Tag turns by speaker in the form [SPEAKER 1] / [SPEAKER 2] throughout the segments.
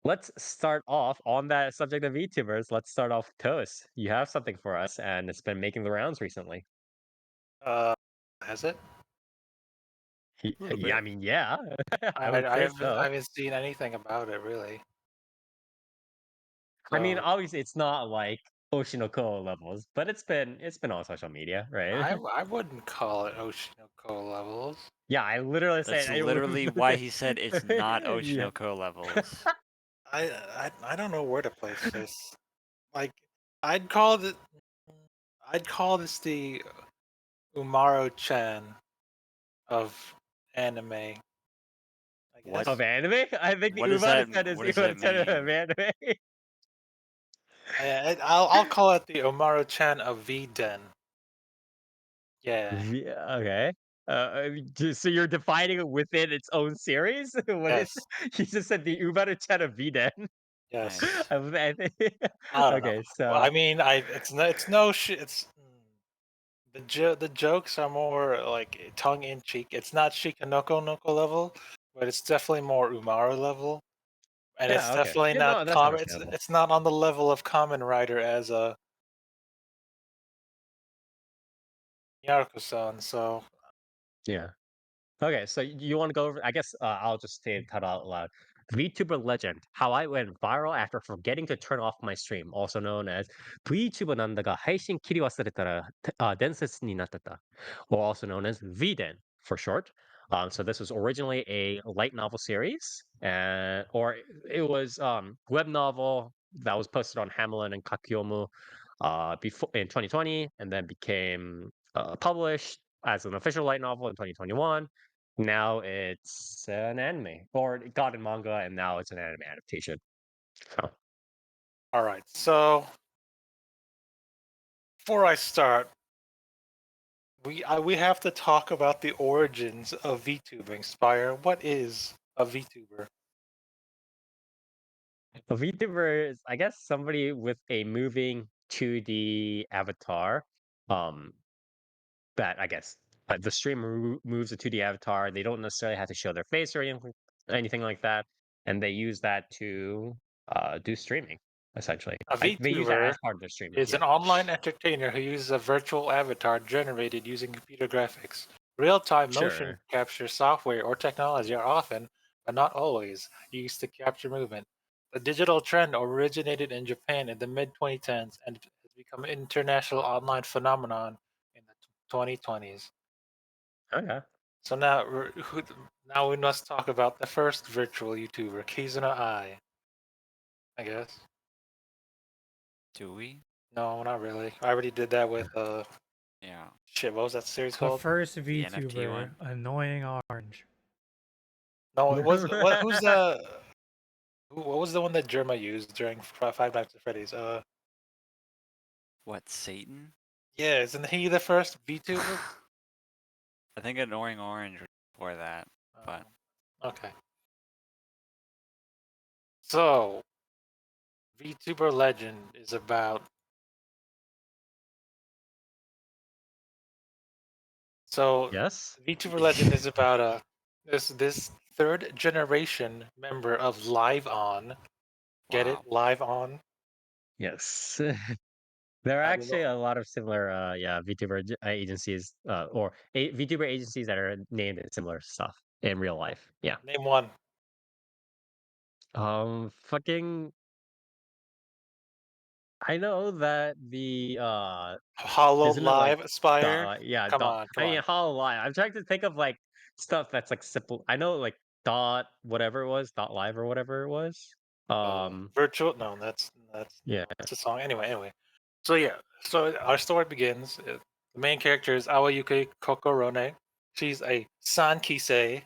[SPEAKER 1] let's start off on that subject of VTubers. Let's start off with Toast. You have something for us, and it's been making the rounds recently.
[SPEAKER 2] Uh, has it?
[SPEAKER 1] Y-
[SPEAKER 2] A little
[SPEAKER 1] Yeah, I
[SPEAKER 2] bit.
[SPEAKER 1] mean, yeah, I
[SPEAKER 2] I,
[SPEAKER 1] would
[SPEAKER 2] I
[SPEAKER 1] say
[SPEAKER 2] haven't I
[SPEAKER 1] so.
[SPEAKER 2] haven't seen anything about it really.
[SPEAKER 1] I mean,
[SPEAKER 2] So
[SPEAKER 1] obviously, it's not like Oshinoko levels, but it's been on social media, right?
[SPEAKER 2] I wouldn't call it Oshinoko levels.
[SPEAKER 1] Yeah, I literally
[SPEAKER 3] That's
[SPEAKER 1] said I would.
[SPEAKER 3] literally why he said it's not
[SPEAKER 1] Yeah.
[SPEAKER 3] Oshinoko levels.
[SPEAKER 2] I don't know where to place this. Like I'd call it I'd call this the Umaro-chan of anime. I
[SPEAKER 3] What
[SPEAKER 1] Of
[SPEAKER 2] guess.
[SPEAKER 1] anime? I think the
[SPEAKER 3] what does
[SPEAKER 1] Umaru
[SPEAKER 3] that
[SPEAKER 1] ten is
[SPEAKER 3] what
[SPEAKER 1] the
[SPEAKER 3] does that
[SPEAKER 1] Umaru ten of
[SPEAKER 3] mean?
[SPEAKER 1] anime.
[SPEAKER 2] I'll call it the Umaro-chan of V-Den. Yeah.
[SPEAKER 1] Okay. So you're defining it within its own series? What is
[SPEAKER 2] Yes.
[SPEAKER 1] you just said the Umaru ten of Viden.
[SPEAKER 2] Yes.
[SPEAKER 3] Nice.
[SPEAKER 1] I think
[SPEAKER 2] I don't know.
[SPEAKER 1] okay,
[SPEAKER 2] Well,
[SPEAKER 1] so
[SPEAKER 2] I mean, it's no shit. The jokes are more like tongue in cheek. It's not Shikanoko Noko level, but it's definitely more Umaru level, and it's
[SPEAKER 1] yeah, okay.
[SPEAKER 2] definitely
[SPEAKER 1] Yeah,
[SPEAKER 2] not
[SPEAKER 1] no, that's
[SPEAKER 2] common.
[SPEAKER 1] understandable.
[SPEAKER 2] It's not on the level of Common Rider as a Yaruko-san. So
[SPEAKER 1] Yeah. Okay, so you want to go over? I guess I'll just say it out loud. VTuber legend: How I went viral after forgetting to turn off my stream, also known as VTuber Nanda ga Haishin Kiriwasuretara Densetsu ni Natteta, or also known as VDen for short. So this was originally a light novel series, or it was web novel that was posted on Hamlin and Kakyomu before in 2020, and then became published as an official light novel in 2021. Now it's an anime, or it got in manga, and now it's an anime adaptation. So,
[SPEAKER 2] all right. So before I start, we have to talk about the origins of VTubing. Spire, what is a VTuber?
[SPEAKER 1] a VTuber is, I guess, somebody with a moving 2D avatar. Um, that I guess the streamer moves a 2D avatar. They don't necessarily have to show their face or anything like that, and they use that to do streaming. Essentially,
[SPEAKER 2] A
[SPEAKER 1] they use that
[SPEAKER 2] VTuber
[SPEAKER 1] as part of their streaming.
[SPEAKER 2] is
[SPEAKER 1] Yeah,
[SPEAKER 2] an online entertainer who uses a virtual avatar generated using computer graphics. Real-time motion
[SPEAKER 1] sure.
[SPEAKER 2] capture software or technology are often, but not always, used to capture movement. The digital trend originated in Japan in the mid-2010s and has become an international online phenomenon in the 2020s.
[SPEAKER 1] Okay.
[SPEAKER 2] So now we must talk about the first virtual YouTuber, Kizuna I guess.
[SPEAKER 3] Do we?
[SPEAKER 2] No, not really. I already did that with
[SPEAKER 3] Yeah.
[SPEAKER 2] shit. What was that series
[SPEAKER 4] The
[SPEAKER 2] called?
[SPEAKER 4] first
[SPEAKER 3] The NFT
[SPEAKER 4] VTuber,
[SPEAKER 3] one?
[SPEAKER 4] Annoying Orange.
[SPEAKER 2] No, it was what? Who's the? What was the one that Jerma used during Five Nights at Freddy's?
[SPEAKER 3] What, Satan?
[SPEAKER 2] Yeah, isn't he the first VTuber?
[SPEAKER 3] I think Annoying Orange was before that, but
[SPEAKER 2] Okay. So, VTuber Legend is about. So,
[SPEAKER 1] Yes.
[SPEAKER 2] VTuber Legend is about this third generation member of Live On. Get it?
[SPEAKER 3] wow.
[SPEAKER 2] Live On.
[SPEAKER 1] Yes. There are
[SPEAKER 2] I don't
[SPEAKER 1] actually
[SPEAKER 2] know.
[SPEAKER 1] a lot of similar, yeah, VTuber agencies, or VTuber agencies that are named in similar stuff in real life. Yeah.
[SPEAKER 2] Name one.
[SPEAKER 1] Fucking, I know that the
[SPEAKER 2] Hollow
[SPEAKER 1] isn't it like
[SPEAKER 2] Live Aspire.
[SPEAKER 1] yeah,
[SPEAKER 2] Come on, come
[SPEAKER 1] I
[SPEAKER 2] on.
[SPEAKER 1] mean, Hololive. I'm trying to think of like stuff that's like simple. I know like dot whatever it was, dot live or whatever it was.
[SPEAKER 2] Virtual? No, that's
[SPEAKER 1] Yeah.
[SPEAKER 2] no, that's a song. Anyway. So yeah, so our story begins. The main character is Awayuki Kokorone. She's a Sankisei.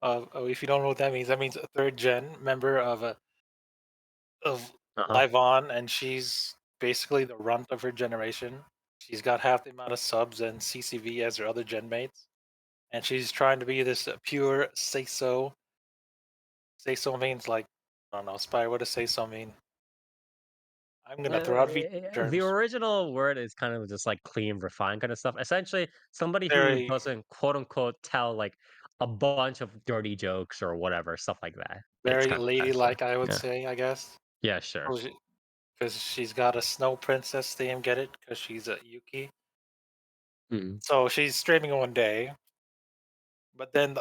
[SPEAKER 2] If you don't know what that means a third gen member of
[SPEAKER 1] Uh-huh.
[SPEAKER 2] Live On, and she's basically the runt of her generation. She's got half the amount of subs and CCV as her other gen mates, and she's trying to be this pure say so. Say so means like I don't know, Spy. What does say so mean? I'm gonna throw out V
[SPEAKER 1] The
[SPEAKER 2] terms.
[SPEAKER 1] original word is kind of just like clean, refined kind of stuff. Essentially, somebody who
[SPEAKER 2] Very
[SPEAKER 1] doesn't quote unquote tell like a bunch of dirty jokes or whatever, stuff like that. It's
[SPEAKER 2] Very
[SPEAKER 1] kind of intense, yeah.
[SPEAKER 2] ladylike, I would
[SPEAKER 1] Yeah.
[SPEAKER 2] say, I guess.
[SPEAKER 1] Yeah, sure.
[SPEAKER 2] Because she's got a snow princess theme, get it? Because she's a Yuki.
[SPEAKER 1] Mhm.
[SPEAKER 2] So she's streaming one day, but then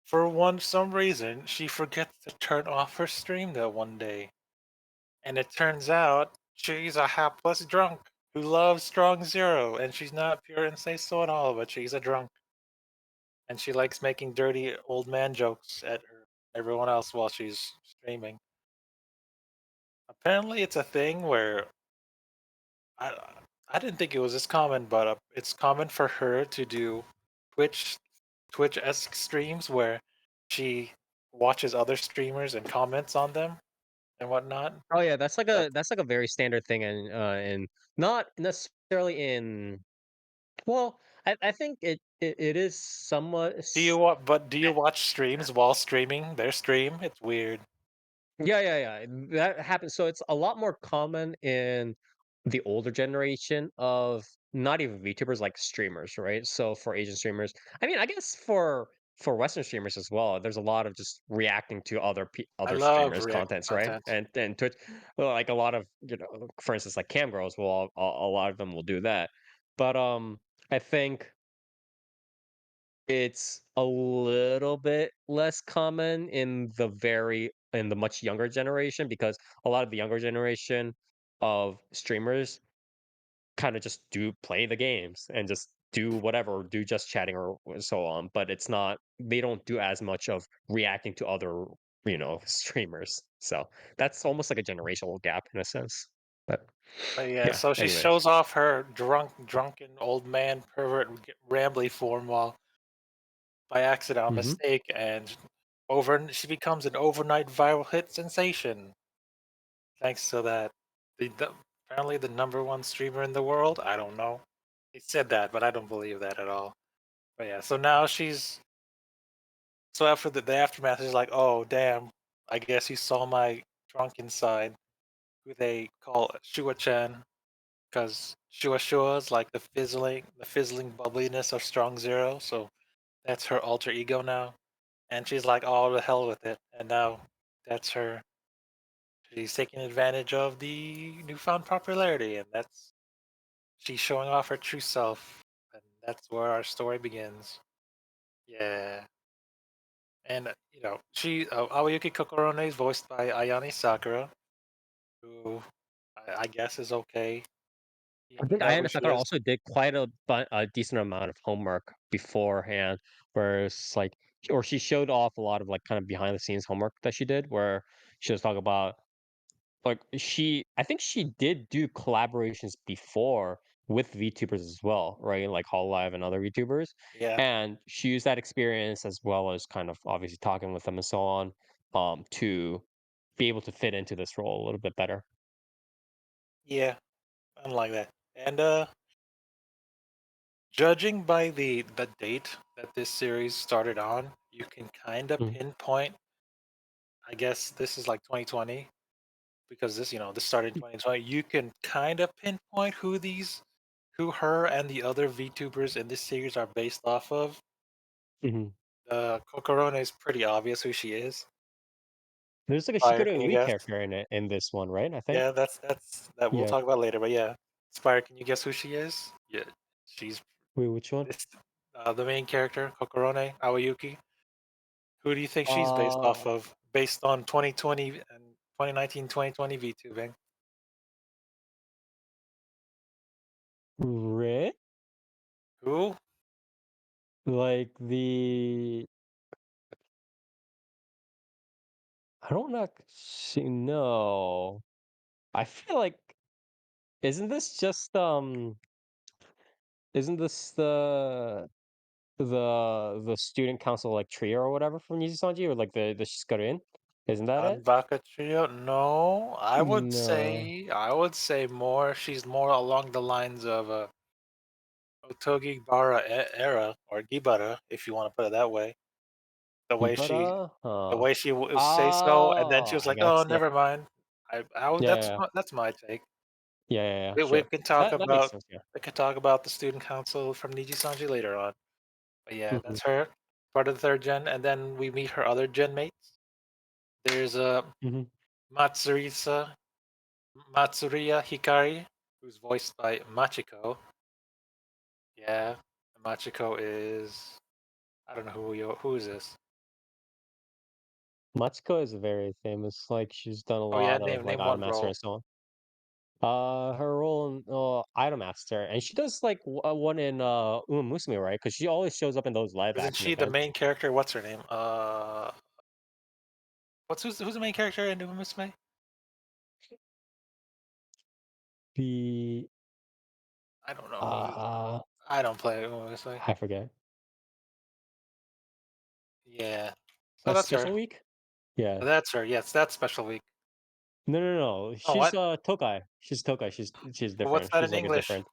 [SPEAKER 2] for one some reason she forgets to turn off her stream that one day, and it turns out she's a hapless drunk who loves Strong Zero, and she's not pure and say so at all, but she's a drunk, and she likes making dirty old man jokes at everyone else while she's streaming. Apparently, it's a thing where I I didn't think it was this common, but it's common for her to do Twitch Twitch-esque streams where she watches other streamers and comments on them and whatnot.
[SPEAKER 1] Oh, yeah, that's like
[SPEAKER 2] Like,
[SPEAKER 1] a very standard thing in not necessarily in well, I think it is somewhat
[SPEAKER 2] do you watch streams while streaming their stream? It's weird.
[SPEAKER 1] yeah, yeah, yeah. That happens. So it's a lot more common in the older generation of not even VTubers, like streamers, right? So for Asian streamers, I mean, I guess for Western streamers as well, there's a lot of just reacting to
[SPEAKER 2] I
[SPEAKER 1] other
[SPEAKER 2] love
[SPEAKER 1] streamers'
[SPEAKER 2] reacting
[SPEAKER 1] contents, right?
[SPEAKER 2] content.
[SPEAKER 1] And Twitch, well, like a lot of for instance, like cam girls will a lot of them will do that, but I think it's a little bit less common in the much younger generation because a lot of the younger generation of streamers kinda just do play the games and just do whatever, or do just chatting or so on, but it's not they don't do as much of reacting to other, streamers. So, that's almost like a generational gap in a sense. But,
[SPEAKER 2] But yeah,
[SPEAKER 1] yeah,
[SPEAKER 2] so she
[SPEAKER 1] anyways.
[SPEAKER 2] shows off her drunken old man pervert rambly form while by accident or
[SPEAKER 1] Mhm.
[SPEAKER 2] mistake, and over she becomes an overnight viral hit sensation. Thanks to that, apparently the number one streamer in the world. I don't know. He said that, but I don't believe that at all. But yeah, so now after the aftermath is like, oh damn, I guess you saw my drunken side, who they call Shua-chan, because Shua is like the fizzling bubbliness of Strong Zero. So that's her alter ego now, and she's like, oh, the hell with it, and now that's her. She's taking advantage of the newfound popularity, and she's showing off her true self, and that's where our story begins. Yeah, and Aoyuki Kokorone is voiced by Ayane Sakura, who I guess is okay.
[SPEAKER 1] I
[SPEAKER 2] You
[SPEAKER 1] think
[SPEAKER 2] know who
[SPEAKER 1] Ayana
[SPEAKER 2] she
[SPEAKER 1] Sakura
[SPEAKER 2] is.
[SPEAKER 1] also did quite a decent amount of homework beforehand, where it's like, or she showed off a lot of like kind of behind the scenes homework that she did, where she was talking about like I think she did do collaborations before with VTubers as well, right? Like Hololive and other VTubers,
[SPEAKER 2] Yeah,
[SPEAKER 1] and she used that experience as well as kind of obviously talking with them and so on, to be able to fit into this role a little bit better.
[SPEAKER 2] yeah, unlike that. And judging by the date that this series started on, you can kind of
[SPEAKER 1] Mhm,
[SPEAKER 2] pinpoint. I guess this is like 2020 because this started in 2020. You can kind of pinpoint who her and the other VTubers in this series are based off of.
[SPEAKER 1] mhm.
[SPEAKER 2] Kokorone is pretty obvious who she is.
[SPEAKER 1] There's like a
[SPEAKER 2] Fire,
[SPEAKER 1] Shigeru
[SPEAKER 2] can you
[SPEAKER 1] Inui
[SPEAKER 2] guess?
[SPEAKER 1] character in this one, right? I think.
[SPEAKER 2] Yeah, that's that we'll
[SPEAKER 1] Yeah.
[SPEAKER 2] talk about later. But yeah, Spire, can you guess who she is? Yeah, she's
[SPEAKER 1] Wait, which one?
[SPEAKER 2] this the main character, Kokorone Aoyuki. Who do you think she's based off
[SPEAKER 1] Uh,
[SPEAKER 2] of? Based on 2020 and 2019, 2020 VTubing.
[SPEAKER 1] Rit?
[SPEAKER 2] Who?
[SPEAKER 1] Like I don't actually know. I feel like isn't this just isn't this the student council like trio or whatever from Nijisanji or like the Shikarin? Isn't that it?
[SPEAKER 2] Baka Trio? No,
[SPEAKER 1] No.
[SPEAKER 2] I would say more. She's more along the lines of Otogi Bara era or Gibara, if you want to put it that way. The way she,
[SPEAKER 1] Ibara?
[SPEAKER 2] the
[SPEAKER 1] Huh.
[SPEAKER 2] way she would say so, and then she
[SPEAKER 1] Oh,
[SPEAKER 2] was
[SPEAKER 1] I
[SPEAKER 2] like, "Oh,
[SPEAKER 1] guess. Yep.
[SPEAKER 2] never mind."
[SPEAKER 1] Yeah, yeah, yeah.
[SPEAKER 2] That's my take.
[SPEAKER 1] Yeah, yeah, yeah,
[SPEAKER 2] We
[SPEAKER 1] sure.
[SPEAKER 2] can talk
[SPEAKER 1] That makes
[SPEAKER 2] about
[SPEAKER 1] sense, yeah.
[SPEAKER 2] the student council from Niji Sanji later on. But yeah,
[SPEAKER 1] Mhm,
[SPEAKER 2] that's her, part of the third gen, and then we meet her other gen mates. There's
[SPEAKER 1] mhm.
[SPEAKER 2] Matsurisa Matsuria Hikari, who's voiced by Machiko. Yeah, Machiko is I don't know who is this.
[SPEAKER 1] Matsuko is very famous. Like she's done a
[SPEAKER 2] Oh yeah,
[SPEAKER 1] lot of like
[SPEAKER 2] name one
[SPEAKER 1] Idolmaster
[SPEAKER 2] role.
[SPEAKER 1] and so on. Her role in Idolmaster, and she does like one in Uma Musume, right? Because she always shows up in those live
[SPEAKER 2] Isn't
[SPEAKER 1] action
[SPEAKER 2] she the
[SPEAKER 1] events.
[SPEAKER 2] main character? What's her name? Who's the main character in Uma Musume?
[SPEAKER 1] The
[SPEAKER 2] I don't know who.
[SPEAKER 1] uh,
[SPEAKER 2] I don't play Uma Musume.
[SPEAKER 1] I forget.
[SPEAKER 2] Yeah, so
[SPEAKER 1] A
[SPEAKER 2] that's her.
[SPEAKER 1] special week? Yeah.
[SPEAKER 2] That's her. Yes, that's special week.
[SPEAKER 1] No, no, no.
[SPEAKER 2] Oh,
[SPEAKER 1] She's
[SPEAKER 2] what?
[SPEAKER 1] Tokai. She's Tokai. She's
[SPEAKER 2] But what's
[SPEAKER 1] different.
[SPEAKER 2] that
[SPEAKER 1] She's
[SPEAKER 2] in
[SPEAKER 1] like a
[SPEAKER 2] English?
[SPEAKER 1] different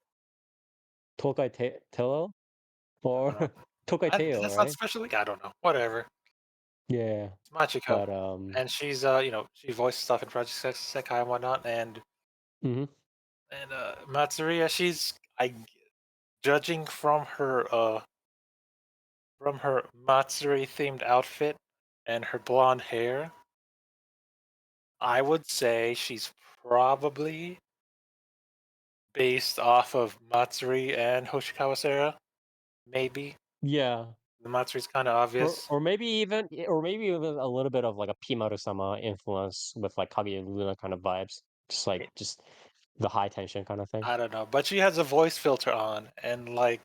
[SPEAKER 1] Tokai Telo
[SPEAKER 2] I don't
[SPEAKER 1] or
[SPEAKER 2] know.
[SPEAKER 1] Tokai Teo,
[SPEAKER 2] That's not
[SPEAKER 1] right?
[SPEAKER 2] special week. I don't know. Whatever.
[SPEAKER 1] Yeah.
[SPEAKER 2] It's Machiko,
[SPEAKER 1] But
[SPEAKER 2] and she's she voiced stuff in Project Sekai and whatnot,
[SPEAKER 1] mhm.
[SPEAKER 2] and Matsuria, she's judging from her Matsuri themed outfit and her blonde hair, I would say she's probably based off of Matsuri and Hoshikawa Sera. Maybe
[SPEAKER 1] Yeah.
[SPEAKER 2] the Matsuri's kind of obvious.
[SPEAKER 1] Or maybe even a little bit of like a Pimaru-sama influence with like Kage and Luna kind of vibes. Just the high tension kind of thing.
[SPEAKER 2] I don't know, but she has a voice filter on, and like,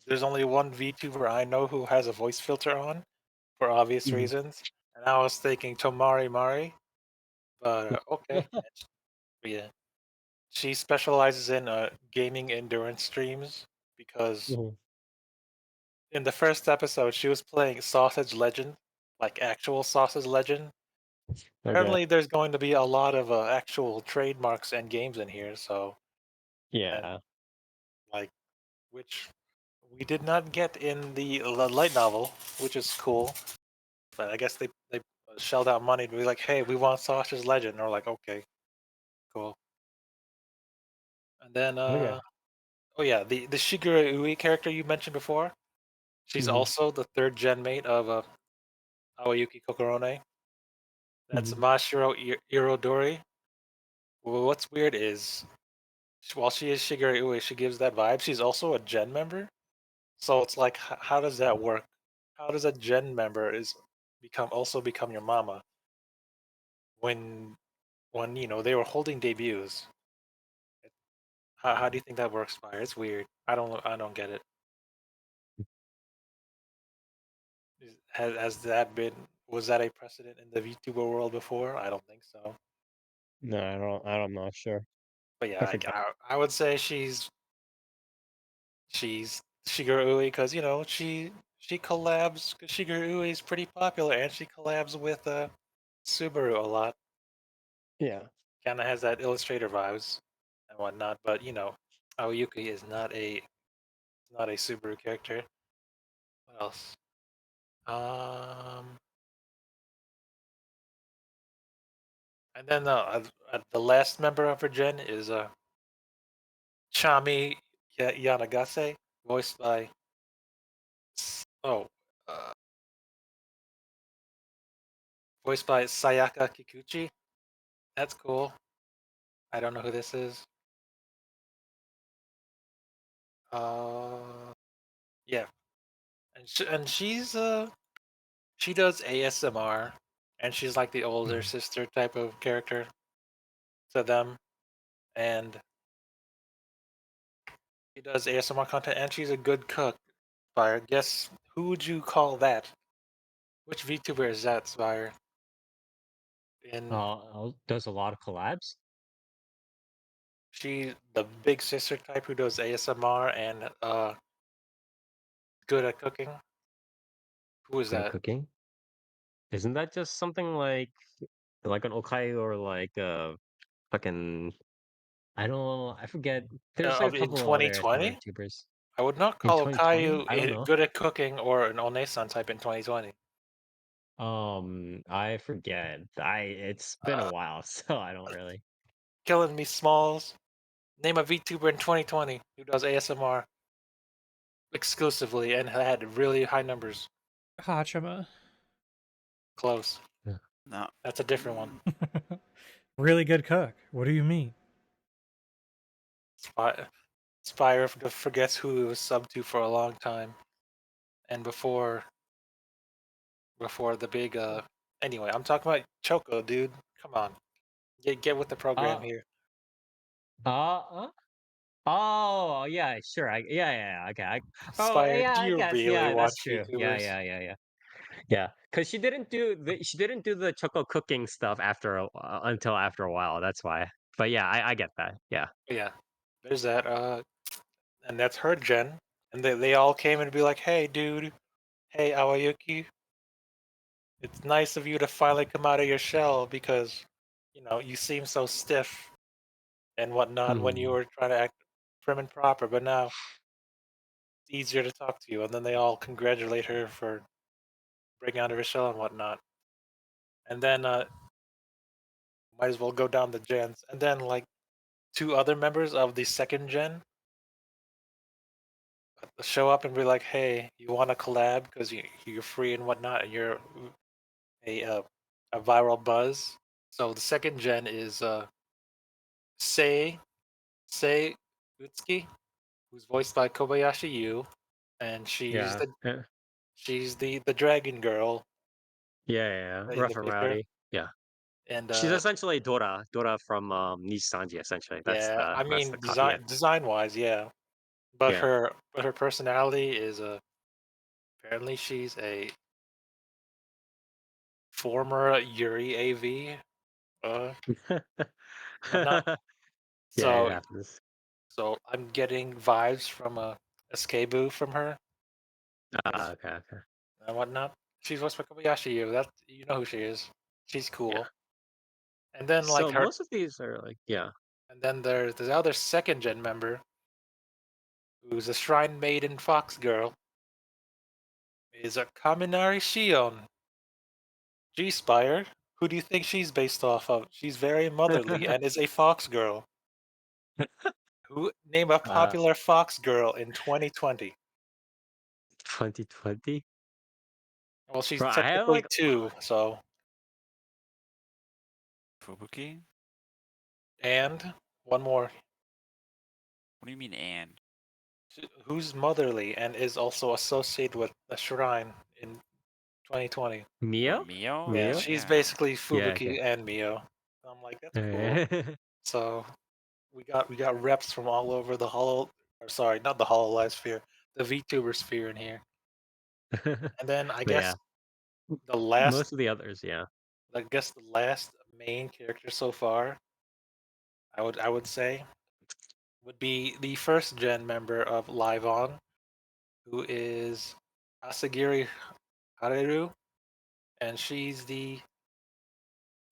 [SPEAKER 2] there's only one VTuber I know who has a voice filter on for obvious
[SPEAKER 1] Mhm.
[SPEAKER 2] reasons, and I was thinking Tomari Mari, but okay, yeah. She specializes in gaming endurance streams because
[SPEAKER 1] Mhm.
[SPEAKER 2] in the first episode she was playing Sausage Legend, like actual Sausage Legend.
[SPEAKER 1] Okay.
[SPEAKER 2] Apparently, there's going to be a lot of actual trademarks and games in here, so and
[SPEAKER 1] Yeah.
[SPEAKER 2] like which we did not get in the light novel, which is cool. But I guess they shelled out money to be like, hey, we want Sausage Legend. And we're like, okay, cool. And then
[SPEAKER 1] Okay.
[SPEAKER 2] oh yeah, the Shigeru Ui character you mentioned before. She's
[SPEAKER 1] Mhm.
[SPEAKER 2] also the third gen mate of Aoyuki Kokorone. That's
[SPEAKER 1] Mhm.
[SPEAKER 2] Mashiro Irodori. Well, what's weird is while she is Shigeru Ui, she gives that vibe. She's also a gen member. So it's like, how does that work? How does a gen member is become your mama when they were holding debuts? How do you think that works, Fire? It's weird. I don't get it. Has that been was that a precedent in the VTuber world before? I don't think so.
[SPEAKER 1] No, I don't. I'm not sure.
[SPEAKER 2] But yeah,
[SPEAKER 1] I forget.
[SPEAKER 2] I would say she's Shigeru Ui because she collabs because Shigeru Ui is pretty popular and she collabs with Subaru a lot.
[SPEAKER 1] Yeah.
[SPEAKER 2] Kind of has that Illustrator vibes and whatnot. But Aoyuki is not a Subaru character. What else? Um, and then the last member of her gen is Chami Yanagase, voiced by oh, uh, voiced by Sayaka Kikuchi. That's cool. I don't know who this is. Uh, yeah, and she does ASMR, and she's like the older
[SPEAKER 1] Mhm.
[SPEAKER 2] sister type of character to them, and she does ASMR content, and she's a good cook. Spire, guess who would you call that? Which VTuber is that, Spire? In
[SPEAKER 1] Does a lot of collabs.
[SPEAKER 2] she the big sister type who does ASMR and good at cooking? Who is
[SPEAKER 1] Good at
[SPEAKER 2] that?
[SPEAKER 1] cooking. Isn't that just something like an okayu or like fucking I don't know. I forget. There's like a
[SPEAKER 2] In
[SPEAKER 1] couple other smaller
[SPEAKER 2] 2020?
[SPEAKER 1] YouTubers
[SPEAKER 2] I would not
[SPEAKER 1] in
[SPEAKER 2] call
[SPEAKER 1] 2020.
[SPEAKER 2] Okayu
[SPEAKER 1] I don't know.
[SPEAKER 2] good at cooking or an Onesan type in 2020.
[SPEAKER 1] I forget. It's been a
[SPEAKER 2] Uh,
[SPEAKER 1] while, so I don't really.
[SPEAKER 2] Killing me, Smalls. Name a VTuber in 2020 who does ASMR. exclusively and had really high numbers.
[SPEAKER 4] Hachima.
[SPEAKER 2] Close.
[SPEAKER 1] Yeah.
[SPEAKER 3] No.
[SPEAKER 2] That's a different one.
[SPEAKER 4] Really good cook. What do you mean?
[SPEAKER 2] Spy- Spire forgets who it was sub to for a long time, and before the big Anyway, I'm talking about Choco, dude. Come on, get with the program
[SPEAKER 1] Uh,
[SPEAKER 2] here.
[SPEAKER 1] uh, oh, yeah, sure. Okay. Oh,
[SPEAKER 2] Spire,
[SPEAKER 1] yeah,
[SPEAKER 2] do
[SPEAKER 1] I
[SPEAKER 2] you
[SPEAKER 1] guess.
[SPEAKER 2] really
[SPEAKER 1] Yeah, that's
[SPEAKER 2] watch
[SPEAKER 1] true.
[SPEAKER 2] VTubers?
[SPEAKER 1] Yeah. Because she didn't do the choco cooking stuff until after a while. That's why. But yeah, I get that. Yeah.
[SPEAKER 2] Yeah, there's that. And that's her gen, and they all came and be like, "Hey, dude. Hey, Aoyuki. It's nice of you to finally come out of your shell because, you seem so stiff and whatnot when you
[SPEAKER 1] Hmm.
[SPEAKER 2] were trying to act prim and proper, but now it's easier to talk to you." And then they all congratulate her for breaking out of her shell and whatnot. And then might as well go down the gens. And then like two other members of the second gen show up and be like, "Hey, you want to collab because you're free and whatnot, and you're a uh, a viral buzz." So the second gen is Sei Sei Utsuki, who's voiced by Kobayashi Yu, and
[SPEAKER 1] Yeah.
[SPEAKER 2] she's the dragon girl in
[SPEAKER 1] Rough
[SPEAKER 2] the
[SPEAKER 1] and
[SPEAKER 2] picture.
[SPEAKER 1] rowdy. Yeah.
[SPEAKER 2] And
[SPEAKER 1] She's essentially Dora from Nisanji. Essentially,
[SPEAKER 2] yeah, I
[SPEAKER 1] that's the
[SPEAKER 2] mean
[SPEAKER 1] yeah.
[SPEAKER 2] design wise, yeah. But
[SPEAKER 1] Yeah.
[SPEAKER 2] her personality is apparently she's a former Yuri AV, uh, whatnot.
[SPEAKER 1] Yeah, it
[SPEAKER 2] So
[SPEAKER 1] happens.
[SPEAKER 2] I'm getting vibes from a Skebu from her because
[SPEAKER 1] Okay.
[SPEAKER 2] and whatnot. She's voiced by Kobayashi Yu. That you know who she is. She's
[SPEAKER 1] Yeah.
[SPEAKER 2] cool. And then like
[SPEAKER 1] So
[SPEAKER 2] her,
[SPEAKER 1] most of these are like, yeah.
[SPEAKER 2] and then there's the other second gen member who's a Shrine Maiden Fox girl is a Kaminari Shion G Spire. Who do you think she's based off of? She's very motherly and is a fox girl. Who name a
[SPEAKER 1] uh,
[SPEAKER 2] popular fox girl in 2020?
[SPEAKER 1] 2020.
[SPEAKER 2] Well, she's
[SPEAKER 1] Bro, I have
[SPEAKER 2] technically
[SPEAKER 1] like,
[SPEAKER 2] two, so
[SPEAKER 3] Fubuki?
[SPEAKER 2] and one more.
[SPEAKER 3] What do you mean and?
[SPEAKER 2] Who's motherly and is also associated with the shrine in 2020?
[SPEAKER 3] Oh,
[SPEAKER 1] Mio?
[SPEAKER 3] Mio?
[SPEAKER 2] Yeah,
[SPEAKER 1] Mio?
[SPEAKER 2] she's
[SPEAKER 3] Yeah.
[SPEAKER 2] basically
[SPEAKER 1] Yeah. Okay.
[SPEAKER 2] Fubuki and Mio. I'm like, that's cool. So we got reps from all over the or sorry, not the Hololive sphere, the VTuber sphere in here. And then I
[SPEAKER 1] But yeah,
[SPEAKER 2] guess the last,
[SPEAKER 1] most of the others, yeah.
[SPEAKER 2] the last main character so far, I would say, would be the first gen member of Live On, who is Asagiri Hareru, and she's the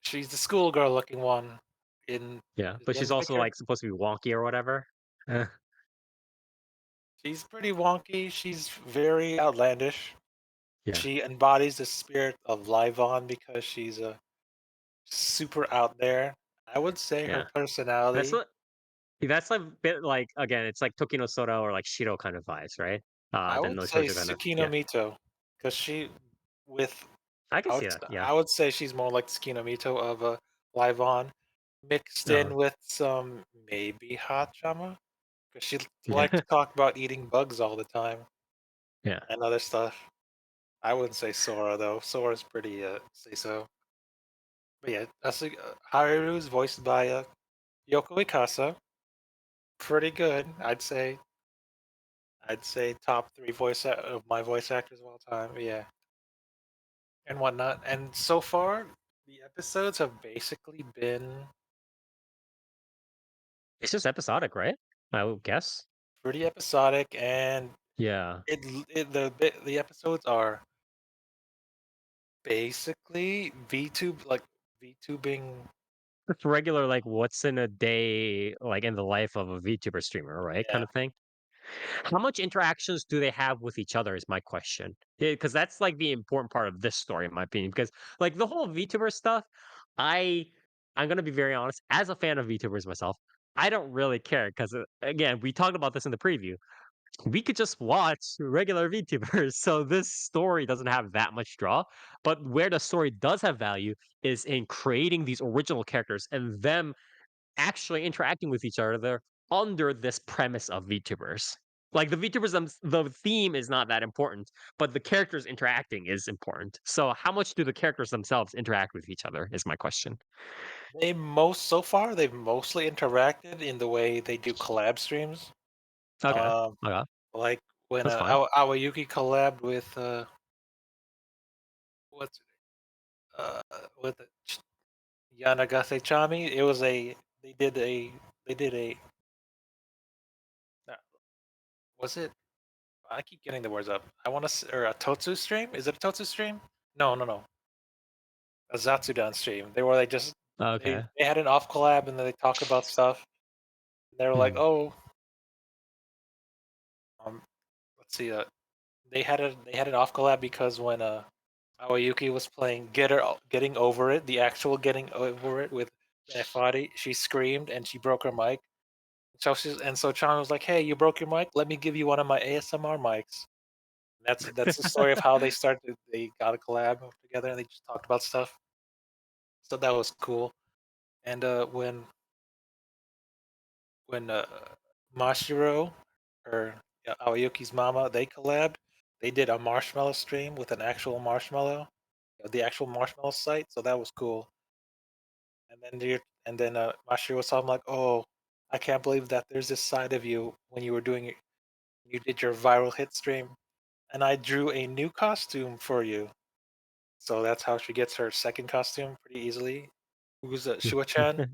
[SPEAKER 2] schoolgirl looking one
[SPEAKER 1] Yeah. But
[SPEAKER 2] in
[SPEAKER 1] she's
[SPEAKER 2] the
[SPEAKER 1] also
[SPEAKER 2] picture.
[SPEAKER 1] like supposed to be wonky or whatever.
[SPEAKER 2] She's pretty wonky. She's very outlandish.
[SPEAKER 1] Yeah.
[SPEAKER 2] She embodies the spirit of Live On because she's a super out there. I would say her
[SPEAKER 1] Yeah. That's
[SPEAKER 2] personality.
[SPEAKER 1] what that's like a bit like again, it's like Tokino Soda or like Shiro kind of vibes, right?
[SPEAKER 2] I
[SPEAKER 1] Then
[SPEAKER 2] would
[SPEAKER 1] no
[SPEAKER 2] say
[SPEAKER 1] Shoujo kind of
[SPEAKER 2] Tsukino
[SPEAKER 1] yeah.
[SPEAKER 2] Mito because she with
[SPEAKER 1] I can see that. Yeah.
[SPEAKER 2] I would say she's more like Tsukino Mito of a Live On, mixed
[SPEAKER 1] Uh,
[SPEAKER 2] in with some maybe Hachama because she liked
[SPEAKER 1] yeah.
[SPEAKER 2] to talk about eating bugs all the time
[SPEAKER 1] Yeah.
[SPEAKER 2] and other stuff. I wouldn't say Sora though. Sora's pretty say so. But yeah, Haru's voiced by Yoko Ikasa. Pretty good, I'd say. I'd say top three of my voice actors of all time. But yeah, and whatnot. And so far, the episodes have basically been
[SPEAKER 1] It's just episodic, right? I would guess.
[SPEAKER 2] pretty episodic, and
[SPEAKER 1] Yeah.
[SPEAKER 2] the episodes are basically VTube like VTubing.
[SPEAKER 1] It's regular like what's in a day like in the life of a VTuber streamer, right? Kind
[SPEAKER 2] Yeah,
[SPEAKER 1] of thing. How much interactions do they have with each other is my question. Yeah, because that's like the important part of this story, in my opinion. Because like the whole VTuber stuff, I I'm gonna be very honest. As a fan of VTubers myself, I don't really care because again, we talked about this in the preview. we could just watch regular VTubers. So this story doesn't have that much draw. But where the story does have value is in creating these original characters and them actually interacting with each other under this premise of VTubers. Like the VTubers, the theme is not that important, but the characters interacting is important. So how much do the characters themselves interact with each other? Is my question.
[SPEAKER 2] So far they've mostly interacted in the way they do collab streams.
[SPEAKER 1] Okay,
[SPEAKER 2] Um,
[SPEAKER 1] okay,
[SPEAKER 2] like when
[SPEAKER 1] that's fine.
[SPEAKER 2] Awayuki collabed with what's uh with Yanagase Chami. It was a they did a uh, was it? I keep getting the words up. I want to or a Totsu stream. Is it a Totsu stream? No, no, no. A Zatsudan stream. They were like just
[SPEAKER 1] Okay.
[SPEAKER 2] they had an off collab and then they talked about stuff. They were like,
[SPEAKER 1] Mhm.
[SPEAKER 2] oh, um, let's see. They had an off collab because when Aoyuki was playing Getting Over It, the actual Getting Over It with Befari, she screamed and she broke her mic. So Chan was like, "Hey, you broke your mic. Let me give you one of my ASMR mics." That's the story of how they started. They got a collab together and they just talked about stuff. So that was cool. And when Mashiro or Aoyuki's mama they collabed, they did a marshmallow stream with an actual marshmallow, the actual marshmallow site. So that was cool. And then Mashiro was talking like, "Oh, I can't believe that there's this side of you when you did your viral hit stream, and I drew a new costume for you." So that's how she gets her second costume pretty easily. Who's Shua-chan,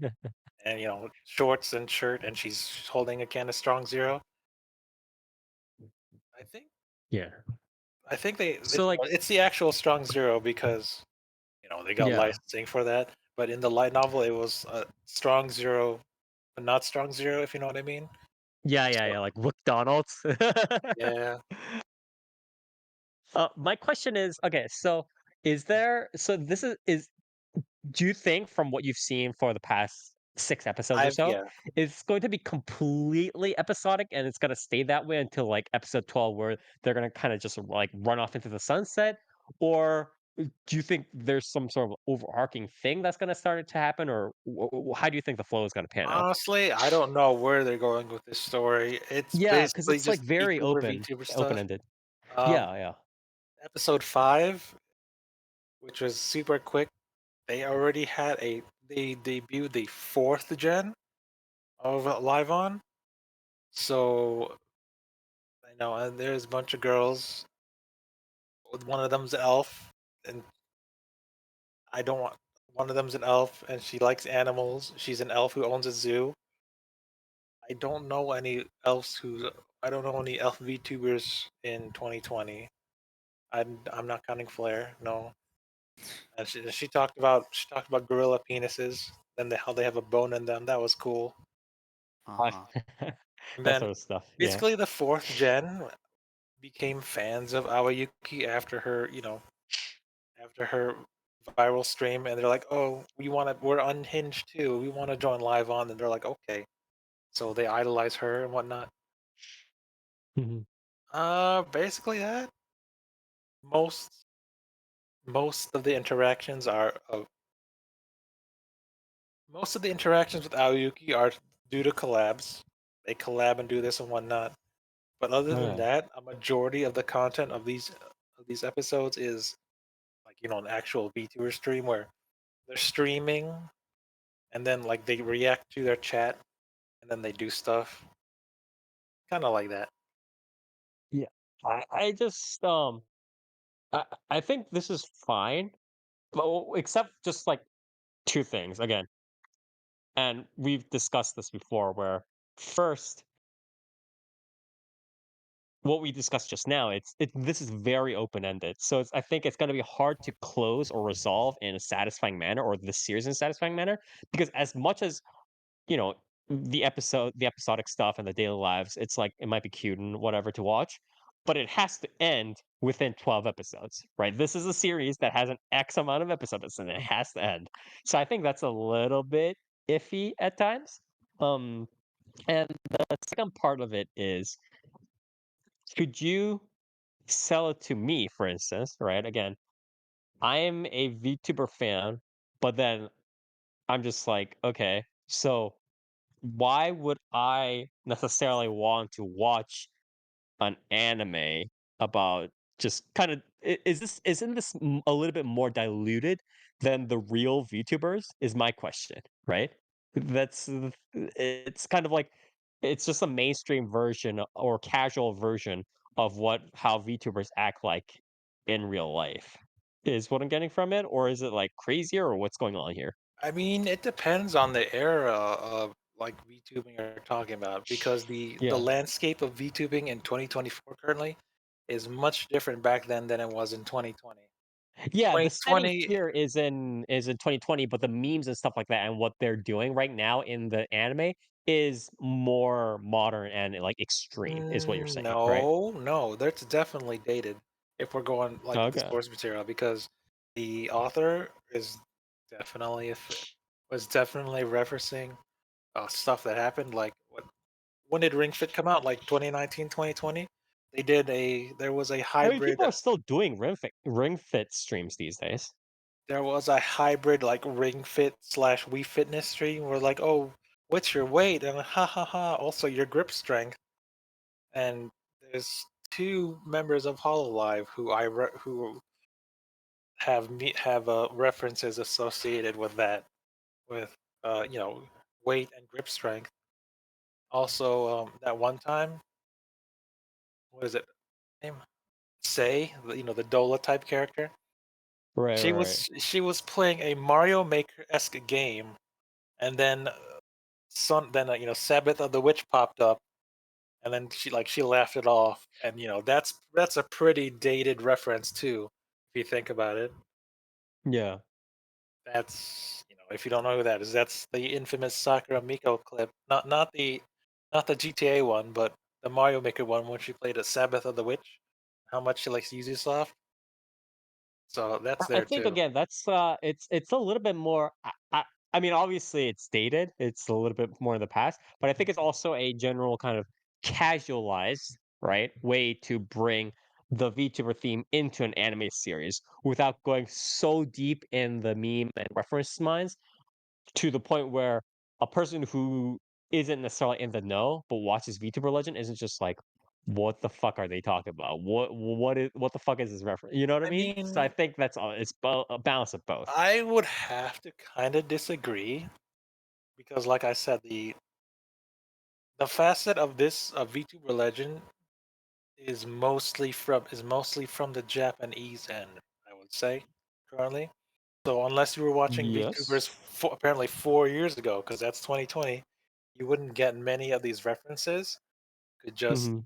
[SPEAKER 2] and shorts and shirt, and she's holding a can of Strong Zero. I think
[SPEAKER 1] Yeah.
[SPEAKER 2] I think
[SPEAKER 1] So like,
[SPEAKER 2] it's the actual Strong Zero because they got
[SPEAKER 1] yeah,
[SPEAKER 2] licensing for that. But in the light novel, it was Strong Zero, but not Strong Zero, if you know what I mean. So,
[SPEAKER 1] yeah, like McDonald's.
[SPEAKER 2] yeah.
[SPEAKER 1] My question is, okay, so so this is do you think from what you've seen for the past 6 episodes or
[SPEAKER 2] I've
[SPEAKER 1] so,
[SPEAKER 2] yeah.
[SPEAKER 1] it's going to be completely episodic and it's gonna stay that way until like episode 12 where they're gonna kind of just like run off into the sunset? Or do you think there's some sort of overarching thing that's gonna start to happen? Or how do you think the flow is gonna pan out?
[SPEAKER 2] Honestly, I don't know where they're going with this story. It's
[SPEAKER 1] Yeah, because
[SPEAKER 2] basically
[SPEAKER 1] it's like
[SPEAKER 2] just
[SPEAKER 1] very
[SPEAKER 2] VTuber
[SPEAKER 1] open
[SPEAKER 2] stuff.
[SPEAKER 1] ended.
[SPEAKER 2] Um,
[SPEAKER 1] Yeah, yeah.
[SPEAKER 2] episode 5, which was super quick, they already had they debuted the 4th gen of Live On. So I know, and there's a bunch of girls. One of them's an elf, and I don't want. One of them's an elf, and she likes animals. She's an elf who owns a zoo. I don't know any elves who. I don't know any elf VTubers in 2020. I'm not counting Flare. No, and she talked about gorilla penises and how they have a bone in them. That was cool.
[SPEAKER 3] Uh-huh.
[SPEAKER 2] And
[SPEAKER 1] That
[SPEAKER 2] then
[SPEAKER 1] sort of stuff. Yeah.
[SPEAKER 2] basically the 4th gen became fans of Awayuki after her viral stream, and they're like, "Oh, we're unhinged too. We want to join Live On." And they're like, "Okay." So they idolize her and whatnot.
[SPEAKER 1] Mhm.
[SPEAKER 2] Basically that. Most most of the interactions are most of the interactions with Aoyuki are due to collabs. They collab and do this and whatnot. But other than
[SPEAKER 1] Okay.
[SPEAKER 2] that, a majority of the content of these episodes is like an actual VTuber stream where they're streaming and then like they react to their chat and then they do stuff. Kind of like that.
[SPEAKER 1] Yeah. I just I think this is fine, but except just like two things again, and we've discussed this before. Where first, what we discussed just now, this is very open ended, so I think it's going to be hard to close or resolve in a satisfying manner, or this series in a satisfying manner, because as much as you know, the episodic stuff and the daily lives, it's like it might be cute and whatever to watch, but it has to end within 12 episodes, right? This is a series that has an X amount of episodes and it has to end. So I think that's a little bit iffy at times. And the second part of it is could you sell it to me, for instance, right? Again, I am a VTuber fan, but then I'm just like, okay, so why would I necessarily want to watch an anime about just kind of is this isn't this a little bit more diluted than the real VTubers is my question, right? It's kind of like it's just a mainstream version or casual version of what how VTubers act like in real life. Is what I'm getting from it, or is it like crazier, or what's going on here?
[SPEAKER 2] I mean, it depends on the era of like VTubing you're talking about, because the
[SPEAKER 1] Yeah.
[SPEAKER 2] landscape of VTubing in 2024 currently is much different back then than it was in 2020.
[SPEAKER 1] Yeah, the setting
[SPEAKER 2] 2020,
[SPEAKER 1] here is in 2020, but the memes and stuff like that and what they're doing right now in the anime is more modern and, like, extreme is what you're saying, right?
[SPEAKER 2] no, that's definitely dated if we're going like with the
[SPEAKER 1] Okay.
[SPEAKER 2] source material, because the author is definitely was definitely referencing stuff that happened. Like when did Ring Fit come out? Like 2019, 2020. There was a
[SPEAKER 1] I mean,
[SPEAKER 2] hybrid
[SPEAKER 1] people are still doing Ring Fit streams these days.
[SPEAKER 2] like Ring Fit slash Wii Fitness stream where like, oh, what's your weight? And ha ha ha, also your grip strength. And there's two members of Hololive who have references associated with that, with you know, weight and grip strength. Also, that one time, what is it? Name? Say, the Dola type character.
[SPEAKER 1] Right,
[SPEAKER 2] She
[SPEAKER 1] right.
[SPEAKER 2] was she was playing a Mario Maker esque game, and then Sabbath of the Witch popped up, and then she laughed it off, and that's a pretty dated reference too, if you think about it.
[SPEAKER 1] Yeah.
[SPEAKER 2] That's if you don't know who that is, that's the infamous Sakura Miko clip, not the GTA one, but the Mario Maker one when she played a Sabbath of the Witch. How much she likes Ubisoft, so that's
[SPEAKER 1] I
[SPEAKER 2] there
[SPEAKER 1] think
[SPEAKER 2] too.
[SPEAKER 1] again, that's it's a little bit more. I mean, obviously, it's dated. It's a little bit more in the past, but I think it's also a general kind of casualized, right, way to bring the VTuber theme into an anime series without going so deep in the meme and reference minds to the point where a person who isn't necessarily in the know but watches VTuber Legend isn't just like, what the fuck are they talking about? What the fuck is this reference? You know what I
[SPEAKER 2] I
[SPEAKER 1] mean? So I
[SPEAKER 2] mean,
[SPEAKER 1] think that's all. It's a balance of both.
[SPEAKER 2] I would have to kind of disagree, because, like I said, the facet of this of VTuber Legend is mostly from the Japanese end, I would say, currently. So unless you were watching VTubers
[SPEAKER 1] Yes.
[SPEAKER 2] apparently 4 years ago, because that's 2020, you wouldn't get many of these references. You could just
[SPEAKER 1] Hmm.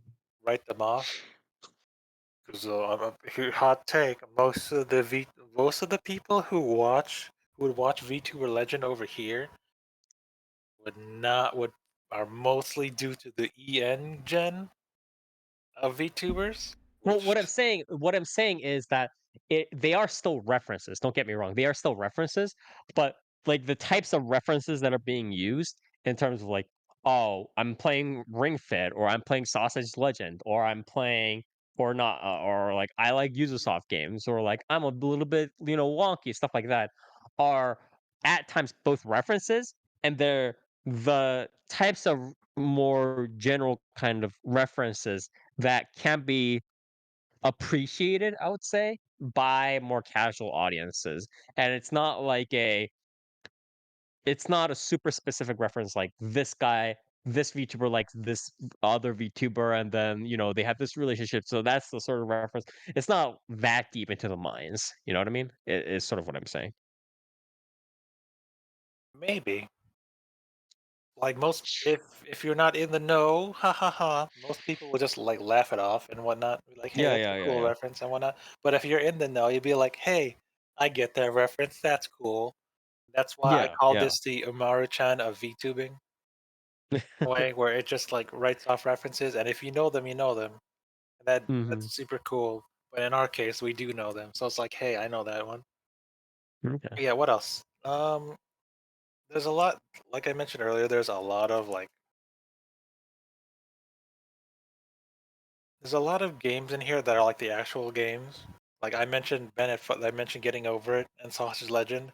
[SPEAKER 2] write them off. Because hot take, most of the people who would watch VTuber Legend over here would not would are mostly due to the EN gen of VTubers,
[SPEAKER 1] Well,
[SPEAKER 2] which
[SPEAKER 1] what I'm saying is that they are still references. Don't get me wrong; they are still references, but like the types of references that are being used in terms of like, oh, I'm playing Ring Fit, or I'm playing Sausage Legend, or I'm playing, or not, or like I like Ubisoft games, or like I'm a little bit wonky, stuff like that, are at times both references, and they're the types of more general kind of references that can be appreciated, I would say, by more casual audiences. And it's not a super specific reference like this guy, this VTuber likes this other VTuber, and then they have this relationship. So that's the sort of reference. It's not that deep into the minds. You know what I mean? It is sort of what I'm saying.
[SPEAKER 2] maybe, like, most, if you're not in the know, ha ha ha, most people will just like laugh it off and whatnot, be like, hey,
[SPEAKER 1] Yeah,
[SPEAKER 2] that's a
[SPEAKER 1] yeah, yeah,
[SPEAKER 2] cool
[SPEAKER 1] yeah.
[SPEAKER 2] reference and whatnot. But if you're in the know, you'd be like, hey, I get that reference. That's cool. That's why I
[SPEAKER 1] Yeah,
[SPEAKER 2] call
[SPEAKER 1] yeah.
[SPEAKER 2] this the Umaru-chan of VTubing, way where it just like writes off references, and if you know them, you know them. And
[SPEAKER 1] Hmm.
[SPEAKER 2] that's super cool. But in our case, we do know them, so it's like, hey, I know that one.
[SPEAKER 1] Okay.
[SPEAKER 2] Yeah, what else? There's a lot, like I mentioned earlier, there's a lot of like there's a lot of games in here that are like the actual games. Like I mentioned I mentioned Getting Over It and Sausage Legend.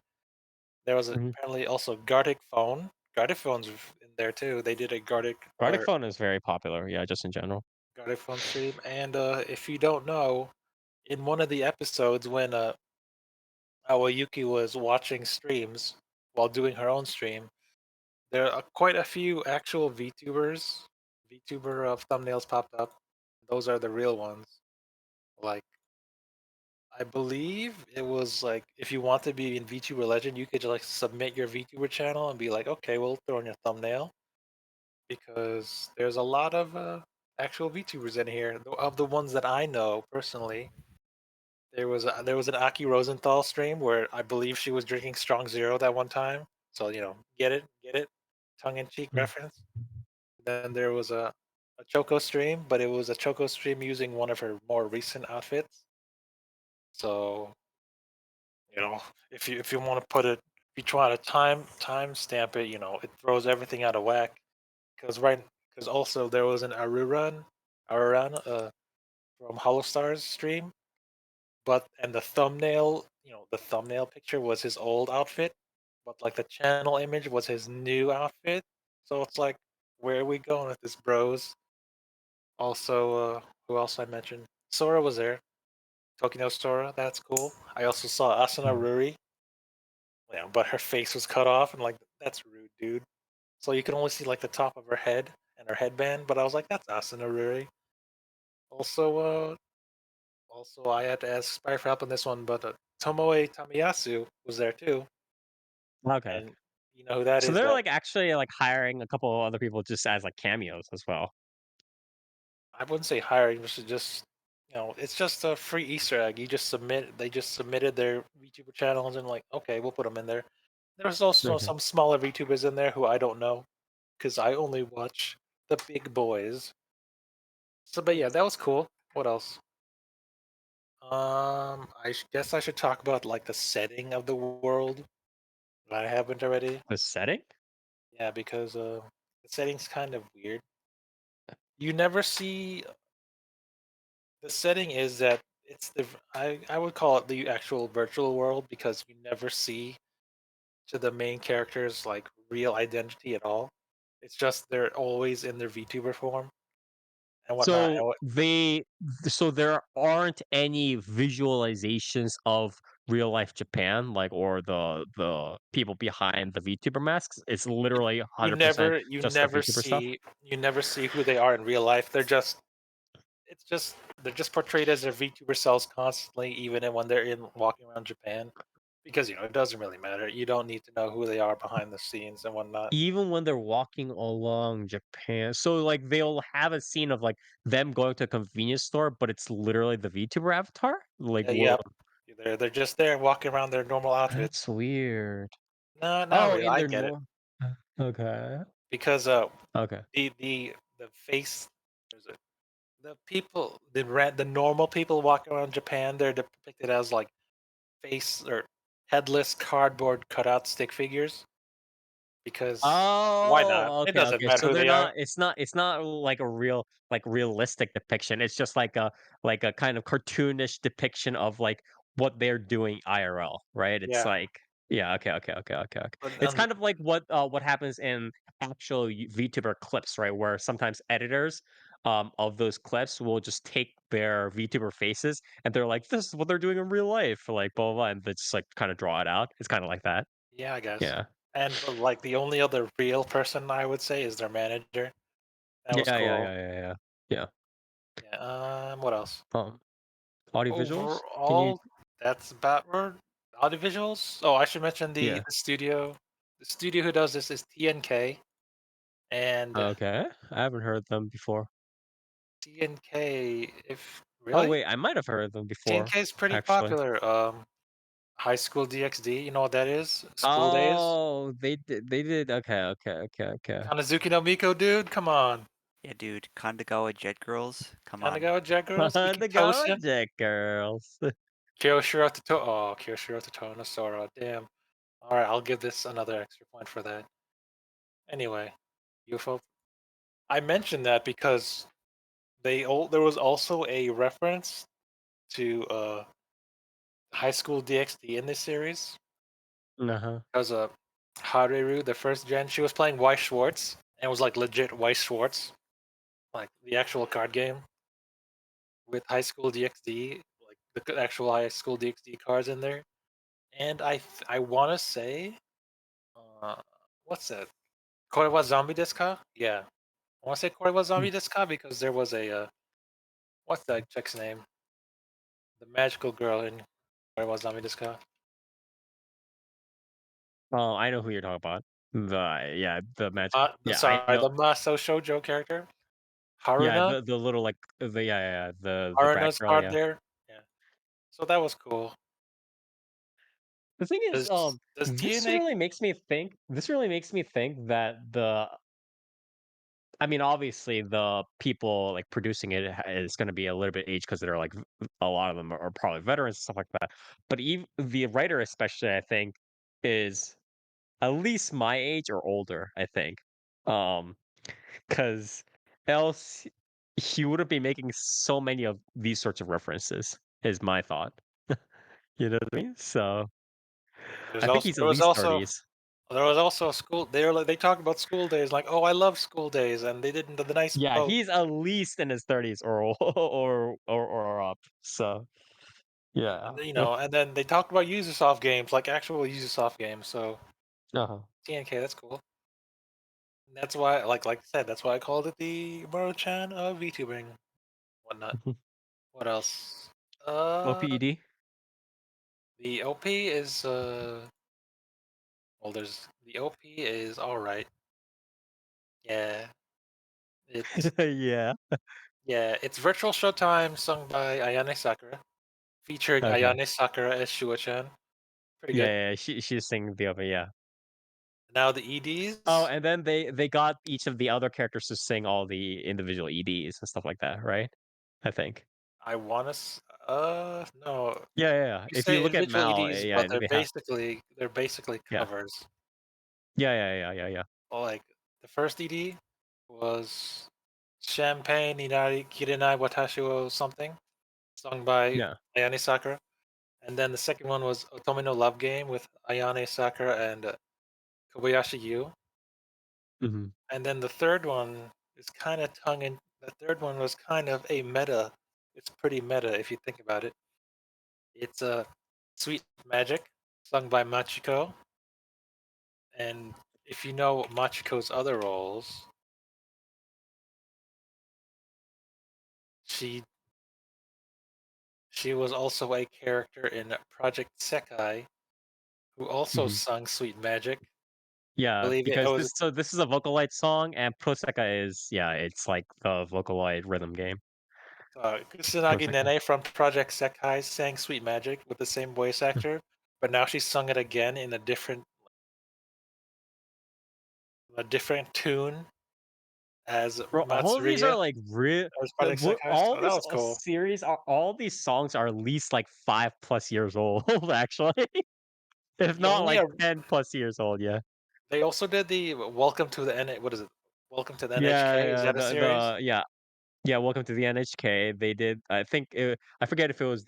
[SPEAKER 2] There was
[SPEAKER 1] Mhm.
[SPEAKER 2] apparently also Gartic Phone. Gartic Phone's in there too. They did a
[SPEAKER 1] Gartic Phone is very popular, yeah, just in general.
[SPEAKER 2] Gartic Phone stream. And if you don't know, in one of the episodes when Awayuki was watching streams while doing her own stream, there are quite a few actual VTuber thumbnails popped up. Those are the real ones. Like I believe it was like if you want to be in VTuber Legend, you could like submit your VTuber channel and be like, okay, we'll throw in your thumbnail because there's a lot of actual VTubers in here. Of the ones that I know personally, there was an Aki Rosenthal stream where I believe she was drinking Strong Zero that one time. So get it, tongue in cheek
[SPEAKER 1] Mm.
[SPEAKER 2] reference. Then there was a Choco stream, but it was a Choco stream using one of her more recent outfits. So if you want to put it, if you try to time stamp it, it throws everything out of whack. Because also there was an Aruran from Hollow Stars stream, and the thumbnail picture was his old outfit, but like the channel image was his new outfit. So it's like, where are we going with this, bros? Also, who else I mentioned? Sora was there. Tokino Sora, that's cool. I also saw Asuna
[SPEAKER 1] Mm.
[SPEAKER 2] Ruri. Yeah, but her face was cut off, and like that's rude, dude. So you can only see like the top of her head and her headband. But I was like, that's Asuna Ruri. Also, I had to ask Spire for help on this one, but Tomoe Tamiyasu was there too,
[SPEAKER 1] Okay.
[SPEAKER 2] and you know who that
[SPEAKER 1] So
[SPEAKER 2] is?
[SPEAKER 1] they're,
[SPEAKER 2] That
[SPEAKER 1] like, actually, like, hiring a couple of other people just as, like, cameos as well.
[SPEAKER 2] I wouldn't say hiring, which is just it's just a free Easter egg. They just submitted their VTuber channels and like, okay, we'll put them in there. There's also
[SPEAKER 1] Okay.
[SPEAKER 2] some smaller VTubers in there who I don't know because I only watch the big boys. So, but yeah, that was cool. What else? Guess I should talk about like the setting of the world. If I haven't already.
[SPEAKER 1] The setting?
[SPEAKER 2] Yeah, because the setting's kind of weird. You never see the setting is that I would call it the actual virtual world because you never see to the main character's like real identity at all. It's just they're always in their VTuber form and whatnot.
[SPEAKER 1] So there aren't any visualizations of real life Japan, like, or the people behind the VTuber masks. It's literally
[SPEAKER 2] You
[SPEAKER 1] 100%
[SPEAKER 2] never you
[SPEAKER 1] just the
[SPEAKER 2] never
[SPEAKER 1] VTuber stuff.
[SPEAKER 2] see you never see who they are in real life. It's just they're just portrayed as their VTuber selves constantly, even when they're in walking around Japan. Because it doesn't really matter. You don't need to know who they are behind the scenes and whatnot.
[SPEAKER 1] Even when they're walking along Japan. So, like, they'll have a scene of, like, them going to a convenience store, but it's literally the VTuber avatar? Like,
[SPEAKER 2] Yeah,
[SPEAKER 1] what?
[SPEAKER 2] yep. They're just there walking around their normal outfits.
[SPEAKER 1] That's weird.
[SPEAKER 2] No, not
[SPEAKER 1] Oh,
[SPEAKER 2] really.
[SPEAKER 1] in
[SPEAKER 2] I
[SPEAKER 1] their
[SPEAKER 2] get it
[SPEAKER 1] norm. Okay.
[SPEAKER 2] because
[SPEAKER 1] Okay.
[SPEAKER 2] the face there's a, the people the normal people walking around Japan, they're depicted as like face or headless cardboard cutout stick figures because why not?
[SPEAKER 1] Oh,
[SPEAKER 2] It
[SPEAKER 1] okay,
[SPEAKER 2] doesn't
[SPEAKER 1] okay.
[SPEAKER 2] matter
[SPEAKER 1] So
[SPEAKER 2] who
[SPEAKER 1] they're
[SPEAKER 2] they are.
[SPEAKER 1] not it's not like a realistic depiction. It's just like a kind of cartoonish depiction of like what they're doing IRL, right? It's
[SPEAKER 2] Yeah,
[SPEAKER 1] like yeah, okay, okay, okay, okay, okay.
[SPEAKER 2] but
[SPEAKER 1] It's kind of like what happens in actual VTuber clips, right? Where sometimes editors of those clips will just take their VTuber faces and they're like, this is what they're doing in real life, like blah blah, blah and they just like kind of draw it out. It's kind of like that.
[SPEAKER 2] yeah, I guess.
[SPEAKER 1] Yeah.
[SPEAKER 2] But like the only other real person I would say is their manager. That was
[SPEAKER 1] Yeah, yeah,
[SPEAKER 2] cool.
[SPEAKER 1] yeah, yeah, yeah. Yeah.
[SPEAKER 2] Yeah. What else?
[SPEAKER 1] Um, Audio visuals? Can you
[SPEAKER 2] Overall, that's about word. Audiovisuals. Oh, I should mention
[SPEAKER 1] yeah.
[SPEAKER 2] the studio. The studio who does this is TNK, and
[SPEAKER 1] Okay. I haven't heard them before.
[SPEAKER 2] TNK. If
[SPEAKER 1] Oh,
[SPEAKER 2] really,
[SPEAKER 1] wait, I might have heard them before,
[SPEAKER 2] TNK is pretty
[SPEAKER 1] actually.
[SPEAKER 2] popular. High School DxD. You know what that is? School Days.
[SPEAKER 1] Oh, they did okay, okay, okay, okay.
[SPEAKER 2] Kanazuki no Miko, dude. Come on.
[SPEAKER 3] Yeah, dude. Kandagawa Jet Girls. Come on.
[SPEAKER 2] Kanagawa Jet Girls.
[SPEAKER 1] The
[SPEAKER 2] Ikitosen.
[SPEAKER 1] Gojek girls.
[SPEAKER 2] Kyoshiro Toto. Oh, Kyoshiro Totona Sora. Damn. All right, I'll give this another extra point for that. Anyway, UFO. I mentioned that because there was also a reference to High School DxD in this series
[SPEAKER 1] Uh-huh.
[SPEAKER 2] because Hareru, the first gen, she was playing Weiss Schwartz and it was like legit Weiss Schwartz, like the actual card game with High School DxD, like the actual High School DxD cards in there. And I want to say, uh, what's that? Korewa Zombie desu ka? Yeah, I want to say Korewa
[SPEAKER 1] Mm.
[SPEAKER 2] Zombie desu ka because there was a what's that chick's name? The magical girl in Korewa Zombie desu ka?
[SPEAKER 1] Oh, I know who you're talking about. The magic. Yeah, I
[SPEAKER 2] Sorry,
[SPEAKER 1] know.
[SPEAKER 2] the Maso Shoujo character,
[SPEAKER 1] Yeah,
[SPEAKER 2] Haruna.
[SPEAKER 1] the little like the brat
[SPEAKER 2] Haruna's
[SPEAKER 1] girl.
[SPEAKER 2] card
[SPEAKER 1] Yeah.
[SPEAKER 2] there. Yeah, so that was cool.
[SPEAKER 1] The thing is,
[SPEAKER 2] Does
[SPEAKER 1] this
[SPEAKER 2] TNA?
[SPEAKER 1] really makes me think. This really makes me think that the. I mean, obviously, the people like producing it is going to be a little bit aged because they're like a lot of them are probably veterans and stuff like that. But even the writer, especially, I think, is at least my age or older. I think, um, because else he wouldn't be making so many of these sorts of references. Is my thought. You know what I mean? So
[SPEAKER 2] There's
[SPEAKER 1] I think
[SPEAKER 2] also
[SPEAKER 1] he's at least 30s.
[SPEAKER 2] there was also a school. They talked about school days, like, oh, I love school days, and they didn't the nice
[SPEAKER 1] Yeah,
[SPEAKER 2] quote.
[SPEAKER 1] he's at least in his 30s or up. So yeah.
[SPEAKER 2] And then they talked about Ubisoft games, like actual Ubisoft games. So
[SPEAKER 1] Uh-huh.
[SPEAKER 2] TNK, that's cool. And that's why, like I said, that's why I called it the Moro-chan of VTubing, whatnot. What else? Uh,
[SPEAKER 1] OPED?
[SPEAKER 2] the OP is well, there's the OP is all right. Yeah, it's
[SPEAKER 1] Yeah.
[SPEAKER 2] it's Virtual Showtime sung by Ayane Sakura, featuring
[SPEAKER 1] Okay.
[SPEAKER 2] Ayane Sakura as Shua-chan. Pretty
[SPEAKER 1] Yeah,
[SPEAKER 2] good.
[SPEAKER 1] yeah, yeah, she's singing the OP, yeah.
[SPEAKER 2] Now the
[SPEAKER 1] Oh,
[SPEAKER 2] EDs,
[SPEAKER 1] and then they got each of the other characters to sing all the individual EDs and stuff like that, right? I think.
[SPEAKER 2] I want to. No,
[SPEAKER 1] Yeah, yeah, yeah.
[SPEAKER 2] you
[SPEAKER 1] If you
[SPEAKER 2] say
[SPEAKER 1] look at
[SPEAKER 2] individual
[SPEAKER 1] Mal,
[SPEAKER 2] EDs,
[SPEAKER 1] yeah,
[SPEAKER 2] but they're
[SPEAKER 1] they have.
[SPEAKER 2] basically
[SPEAKER 1] Yeah.
[SPEAKER 2] covers.
[SPEAKER 1] Yeah, yeah, yeah, yeah, yeah.
[SPEAKER 2] Like the first ED was Champagne Inari Kirenai Watashi wo something, sung by
[SPEAKER 1] Yeah.
[SPEAKER 2] Ayane Sakura. And then the second one was Otome no Love Game with Ayane Sakura and Kobayashi Yu.
[SPEAKER 1] Mhm.
[SPEAKER 2] And then the third one is kind of tongue in. The third one was kind of a meta. It's pretty meta if you think about it. It's a Sweet Magic, sung by Machiko. And if you know Machiko's other roles, she she was also a character in Project Sekai, who also
[SPEAKER 1] Mhm.
[SPEAKER 2] sung Sweet Magic. I
[SPEAKER 1] Yeah,
[SPEAKER 2] believe it
[SPEAKER 1] because
[SPEAKER 2] was
[SPEAKER 1] this is a Vocaloid song and Proseka is yeah, it's like the Vocaloid rhythm game.
[SPEAKER 2] Kusanagi
[SPEAKER 1] Proseka.
[SPEAKER 2] Nene from Project Sekai sang Sweet Magic with the same voice actor, but now she sung it again in a different tune as
[SPEAKER 1] Bro, all of these are
[SPEAKER 2] Matsuria
[SPEAKER 1] like real.
[SPEAKER 2] as Project Sekai.
[SPEAKER 1] All
[SPEAKER 2] So that
[SPEAKER 1] these
[SPEAKER 2] was cool.
[SPEAKER 1] series are all these songs are at least like 5+ years old, actually, if
[SPEAKER 2] The
[SPEAKER 1] not
[SPEAKER 2] only
[SPEAKER 1] like 10+ years old. Yeah,
[SPEAKER 2] They also did the Welcome to the N. What is it? Welcome to the
[SPEAKER 1] yeah,
[SPEAKER 2] NHK. Is
[SPEAKER 1] yeah.
[SPEAKER 2] that a series?
[SPEAKER 1] Yeah. Welcome to the NHK. They did. I think I forget if it was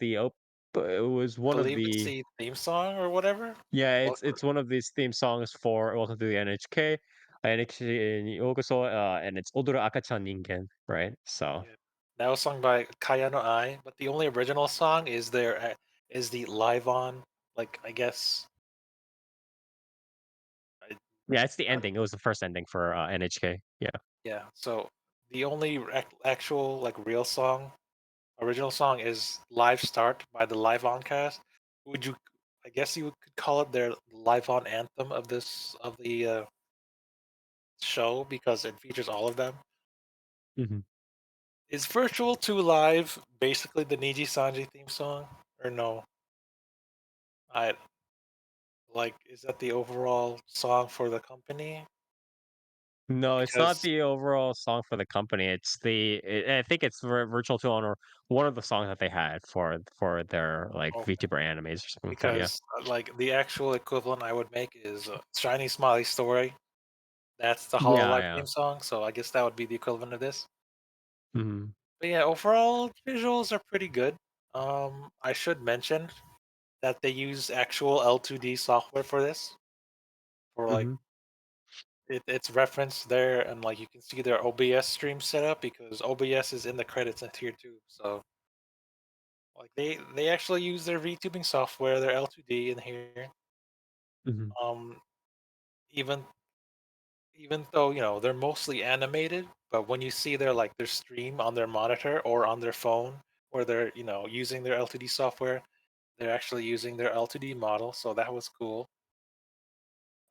[SPEAKER 1] but it was
[SPEAKER 2] I
[SPEAKER 1] one of
[SPEAKER 2] believe it's
[SPEAKER 1] the.
[SPEAKER 2] the theme song or whatever.
[SPEAKER 1] Yeah,
[SPEAKER 2] Welcome.
[SPEAKER 1] it's one of these theme songs for Welcome to the NHK. NHKにようこそ, and it's Odoru Akachan Ningen, right? So
[SPEAKER 2] Yeah. That was sung by Kaya no Ai, but the only original song is the live on. Like I guess. I,
[SPEAKER 1] yeah, it's the
[SPEAKER 2] I don't-
[SPEAKER 1] ending. It was the first ending for NHK. Yeah.
[SPEAKER 2] yeah. So the only actual like real song, original song is "Live Start" by the Live On cast. Would you? I guess you could call it their live on anthem of the show because it features all of them.
[SPEAKER 1] Mhm.
[SPEAKER 2] Is Virtual 2 Live basically the Niji Sanji theme song? Or no? I like is that the overall song for the company?
[SPEAKER 1] No, it's not
[SPEAKER 2] Because
[SPEAKER 1] the overall song for the company. I think it's Virtual Tone or one of the songs that they had for their like
[SPEAKER 2] okay,
[SPEAKER 1] VTuber animes or something like that. Yeah.
[SPEAKER 2] because like the actual equivalent I would make is Shiny Smiley Story. That's the
[SPEAKER 1] Yeah,
[SPEAKER 2] Hololive
[SPEAKER 1] yeah.
[SPEAKER 2] theme song, so I guess that would be the equivalent of this.
[SPEAKER 1] Mhm.
[SPEAKER 2] But yeah, overall visuals are pretty good. I should mention that they use actual L2D software for this. For like
[SPEAKER 1] Mhm.
[SPEAKER 2] it's referenced there, and like you can see their OBS stream setup because OBS is in the credits in tier 2. So like they actually use their VTubing software, their L2D in here.
[SPEAKER 1] Mhm.
[SPEAKER 2] Um, even even though they're mostly animated, but when you see their stream on their monitor or on their phone, where they're using their L2D software, they're actually using their L2D model. So that was cool.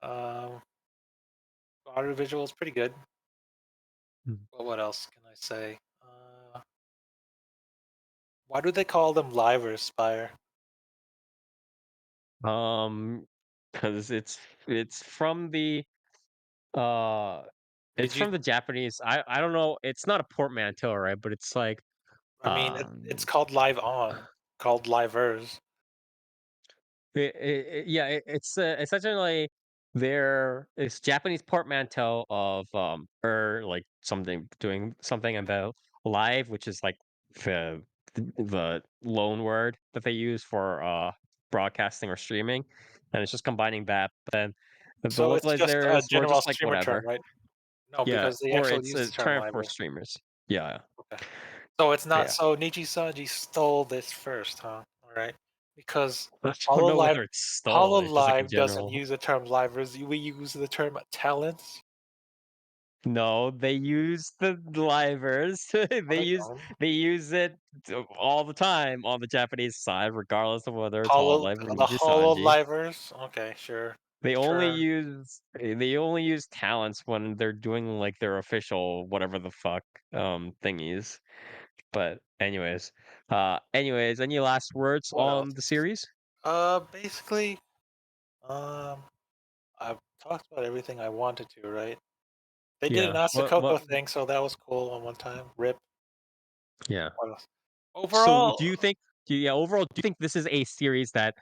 [SPEAKER 2] Um, audio visual is pretty good.
[SPEAKER 1] Mhm.
[SPEAKER 2] But what else can I say? Why do they call them livers, Spire?
[SPEAKER 1] Um, because it's from the uh, it's
[SPEAKER 2] Did you?
[SPEAKER 1] from the Japanese. I don't know. It's not a portmanteau, right? But it's like
[SPEAKER 2] I mean, it's
[SPEAKER 1] um,
[SPEAKER 2] called live on, called livers.
[SPEAKER 1] yeah, it's essentially it's Japanese portmanteau of or like something doing something about live, which is like the the loan word that they use for broadcasting or streaming, and it's just combining that. But then the
[SPEAKER 2] So it's
[SPEAKER 1] localized
[SPEAKER 2] just
[SPEAKER 1] there
[SPEAKER 2] a
[SPEAKER 1] is we're
[SPEAKER 2] general
[SPEAKER 1] just like
[SPEAKER 2] streamer term,
[SPEAKER 1] whatever.
[SPEAKER 2] right? No,
[SPEAKER 1] Yeah,
[SPEAKER 2] because they
[SPEAKER 1] or
[SPEAKER 2] actually
[SPEAKER 1] it's
[SPEAKER 2] use
[SPEAKER 1] a
[SPEAKER 2] the term
[SPEAKER 1] term for
[SPEAKER 2] liver.
[SPEAKER 1] streamers. Yeah,
[SPEAKER 2] Okay. So it's
[SPEAKER 1] but
[SPEAKER 2] not
[SPEAKER 1] yeah.
[SPEAKER 2] so Nijisanji stole this first, huh? All right. Because
[SPEAKER 1] I don't know
[SPEAKER 2] Hololive
[SPEAKER 1] whether it's stolen. It's just like a
[SPEAKER 2] Hololive doesn't
[SPEAKER 1] general.
[SPEAKER 2] use the term livers. We use the term talents.
[SPEAKER 1] No, they use the livers.
[SPEAKER 2] Oh,
[SPEAKER 1] They
[SPEAKER 2] they
[SPEAKER 1] use
[SPEAKER 2] don't.
[SPEAKER 1] they use it all the time on the Japanese side, regardless of whether it's
[SPEAKER 2] Holo
[SPEAKER 1] Hololive or
[SPEAKER 2] the
[SPEAKER 1] Nijisanji.
[SPEAKER 2] Hololivers. Okay, sure.
[SPEAKER 1] They
[SPEAKER 2] The
[SPEAKER 1] only
[SPEAKER 2] term.
[SPEAKER 1] use they only use talents when they're doing like their official whatever the fuck thingies. But anyways, any last words
[SPEAKER 2] What else?
[SPEAKER 1] on the series?
[SPEAKER 2] Basically, um, I've talked about everything I wanted to, right? They did an
[SPEAKER 1] Yeah. What
[SPEAKER 2] Asakoko thing, so that was cool on one time. Rip.
[SPEAKER 1] yeah.
[SPEAKER 2] What else?
[SPEAKER 1] So
[SPEAKER 2] Overall,
[SPEAKER 1] overall, do you think this is a series that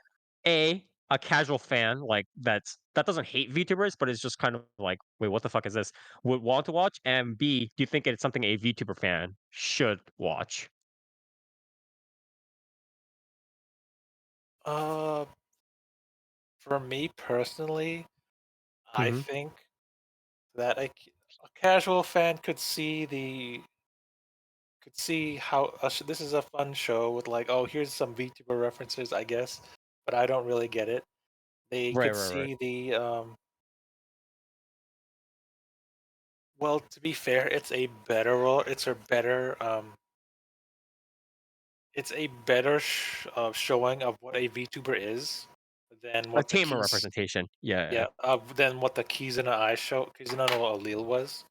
[SPEAKER 1] a casual fan like that doesn't hate VTubers, but is just kind of like, wait, what the fuck is this? Would want to watch? And B, do you think it's something a VTuber fan should watch?
[SPEAKER 2] uh, for me personally, I
[SPEAKER 1] Hmm.
[SPEAKER 2] think that a casual fan could see how this is a fun show with like, oh, here's some VTuber references, I guess, but I don't really get it. They
[SPEAKER 1] Right,
[SPEAKER 2] could
[SPEAKER 1] right, right.
[SPEAKER 2] see the well, to be fair, it's a better showing of what a VTuber is than
[SPEAKER 1] A
[SPEAKER 2] what the
[SPEAKER 1] tamer
[SPEAKER 2] keys
[SPEAKER 1] representation. Yeah,
[SPEAKER 2] yeah, than what the Kizuna Kizuna no Allele was.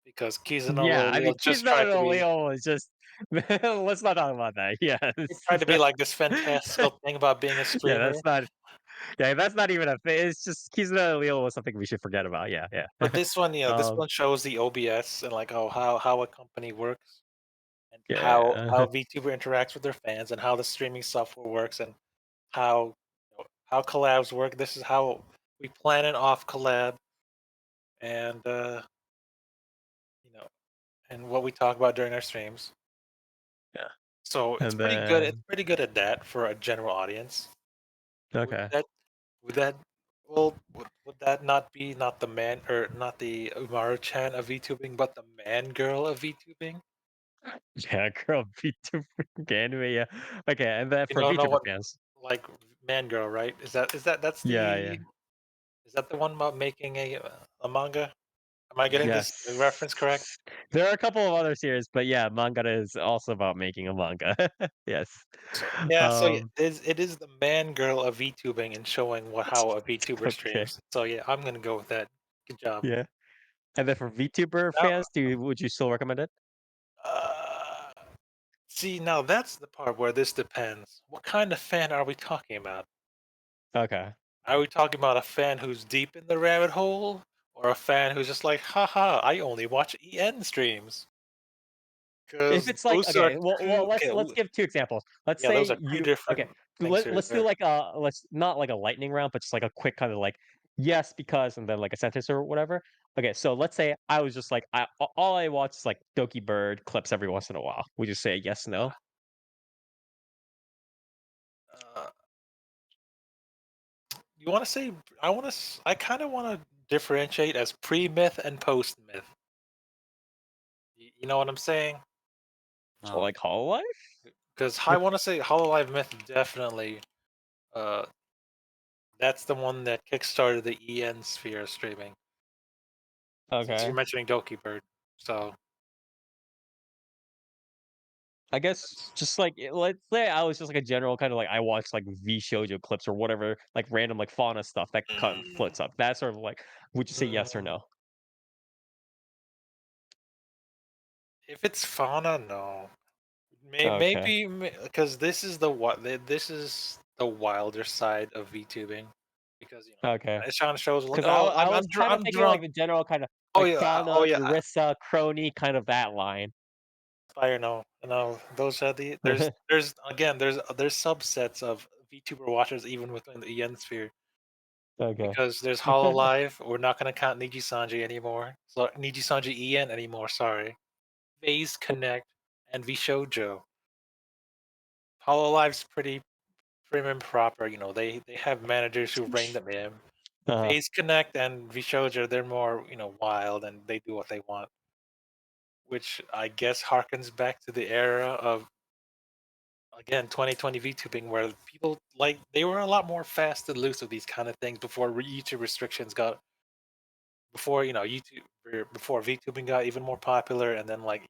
[SPEAKER 2] Because
[SPEAKER 1] yeah.
[SPEAKER 2] Kizuna
[SPEAKER 1] Yeah,
[SPEAKER 2] no
[SPEAKER 1] I mean,
[SPEAKER 2] Allele
[SPEAKER 1] he's
[SPEAKER 2] just
[SPEAKER 1] not
[SPEAKER 2] tried
[SPEAKER 1] an
[SPEAKER 2] to be
[SPEAKER 1] Leo. It's just let's not talk about that. Yeah,
[SPEAKER 2] he tried to be like this fantastical thing about being a
[SPEAKER 1] yeah.
[SPEAKER 2] streamer.
[SPEAKER 1] That's not. Yeah, that's not even a thing. It's just he's not Leo was something we should forget about. Yeah,
[SPEAKER 2] But
[SPEAKER 1] yeah.
[SPEAKER 2] this one, this
[SPEAKER 1] um,
[SPEAKER 2] one shows the OBS and like how a company works and how
[SPEAKER 1] yeah.
[SPEAKER 2] VTuber interacts with their fans and how the streaming software works and how how collabs work. This is how we plan an off collab and you know and what we talk about during our streams.
[SPEAKER 1] Yeah.
[SPEAKER 2] So it's
[SPEAKER 1] And
[SPEAKER 2] pretty good. It's
[SPEAKER 1] then
[SPEAKER 2] pretty good at that for a general audience. Would
[SPEAKER 1] okay.
[SPEAKER 2] that would that would that not be not the man or not the Umaru-chan of VTubing, but the man girl of VTubing?
[SPEAKER 1] Yeah, girl VTuber anime, yeah. Okay, and then
[SPEAKER 2] You
[SPEAKER 1] for
[SPEAKER 2] don't know
[SPEAKER 1] VTuber
[SPEAKER 2] what
[SPEAKER 1] fans.
[SPEAKER 2] like man girl, right? That's
[SPEAKER 1] Yeah, yeah.
[SPEAKER 2] the is that the one about making a manga? Am I getting this reference correct?
[SPEAKER 1] Yes. There are a couple of other series, but yeah, manga is also about making a manga. Yes.
[SPEAKER 2] So yeah,
[SPEAKER 1] Um,
[SPEAKER 2] it is the man girl of VTubing and showing what how a VTuber
[SPEAKER 1] okay.
[SPEAKER 2] streams. So yeah, I'm gonna go with that. Good job.
[SPEAKER 1] Yeah. And then for VTuber
[SPEAKER 2] Now,
[SPEAKER 1] fans, would you still recommend it?
[SPEAKER 2] uh, see, now that's the part where this depends. What kind of fan are we talking about?
[SPEAKER 1] Okay.
[SPEAKER 2] Are we talking about a fan who's deep in the rabbit hole, or a fan who's just like, haha, I only watch EN streams?
[SPEAKER 1] If
[SPEAKER 2] Because
[SPEAKER 1] it's like
[SPEAKER 2] those are
[SPEAKER 1] okay, well
[SPEAKER 2] two.
[SPEAKER 1] let's give two examples. Let's
[SPEAKER 2] Yeah,
[SPEAKER 1] say
[SPEAKER 2] those are two
[SPEAKER 1] you okay.
[SPEAKER 2] different things right
[SPEAKER 1] Let's do
[SPEAKER 2] there.
[SPEAKER 1] like let's not like a lightning round, but just like a quick kind of like yes because and then like a sentence or whatever. Okay, so let's say I was just like, all I watch is like Doki Bird clips every once in a while. Would you say yes, no?
[SPEAKER 2] Uh, you want to say? I want to. I kind of want to differentiate as pre-myth and post-myth. You know what I'm saying?
[SPEAKER 1] So
[SPEAKER 3] No.
[SPEAKER 1] like Hololive?
[SPEAKER 2] Because I want to say Hololive Myth definitely. Uh, that's the one that kickstarted the EN sphere streaming. Since you're
[SPEAKER 1] Okay.
[SPEAKER 2] mentioning Doki Bird, so
[SPEAKER 1] I guess
[SPEAKER 2] that's,
[SPEAKER 1] just like let's say I was just like a general kind of like I watch like V shoujo clips or whatever, like random like fauna stuff that
[SPEAKER 2] mm,
[SPEAKER 1] floats up. That sort of like, would you say yes or
[SPEAKER 2] mm,
[SPEAKER 1] no?
[SPEAKER 2] if it's fauna, no.
[SPEAKER 1] Okay.
[SPEAKER 2] Maybe because this is the what this is the wilder side of VTubing because
[SPEAKER 1] Okay.
[SPEAKER 2] it kind of shows like
[SPEAKER 1] Because
[SPEAKER 2] oh
[SPEAKER 1] I was kind of
[SPEAKER 2] I'm
[SPEAKER 1] thinking like
[SPEAKER 2] drunk.
[SPEAKER 1] the general kind of
[SPEAKER 2] Oh
[SPEAKER 1] like
[SPEAKER 2] yeah, oh
[SPEAKER 1] fauna,
[SPEAKER 2] yeah.
[SPEAKER 1] Narissa, Crony, kind of that line.
[SPEAKER 2] I know, those are the there's again there's subsets of VTuber watchers even within the EN sphere
[SPEAKER 1] Okay.
[SPEAKER 2] because there's Hololive. We're not gonna count Niji Sanji anymore. So Niji Sanji EN anymore. Sorry. Phase Connect and VShojo. Hololive's pretty prim and proper. They have managers who rein them in.
[SPEAKER 1] uh,
[SPEAKER 2] Phase Connect and Vishoja, they're more wild and they do what they want, which I guess harkens back to the era of again 2020 VTubing where people like they were a lot more fast and loose with these kind of things before YouTube restrictions got before YouTube before VTubing got even more popular and then like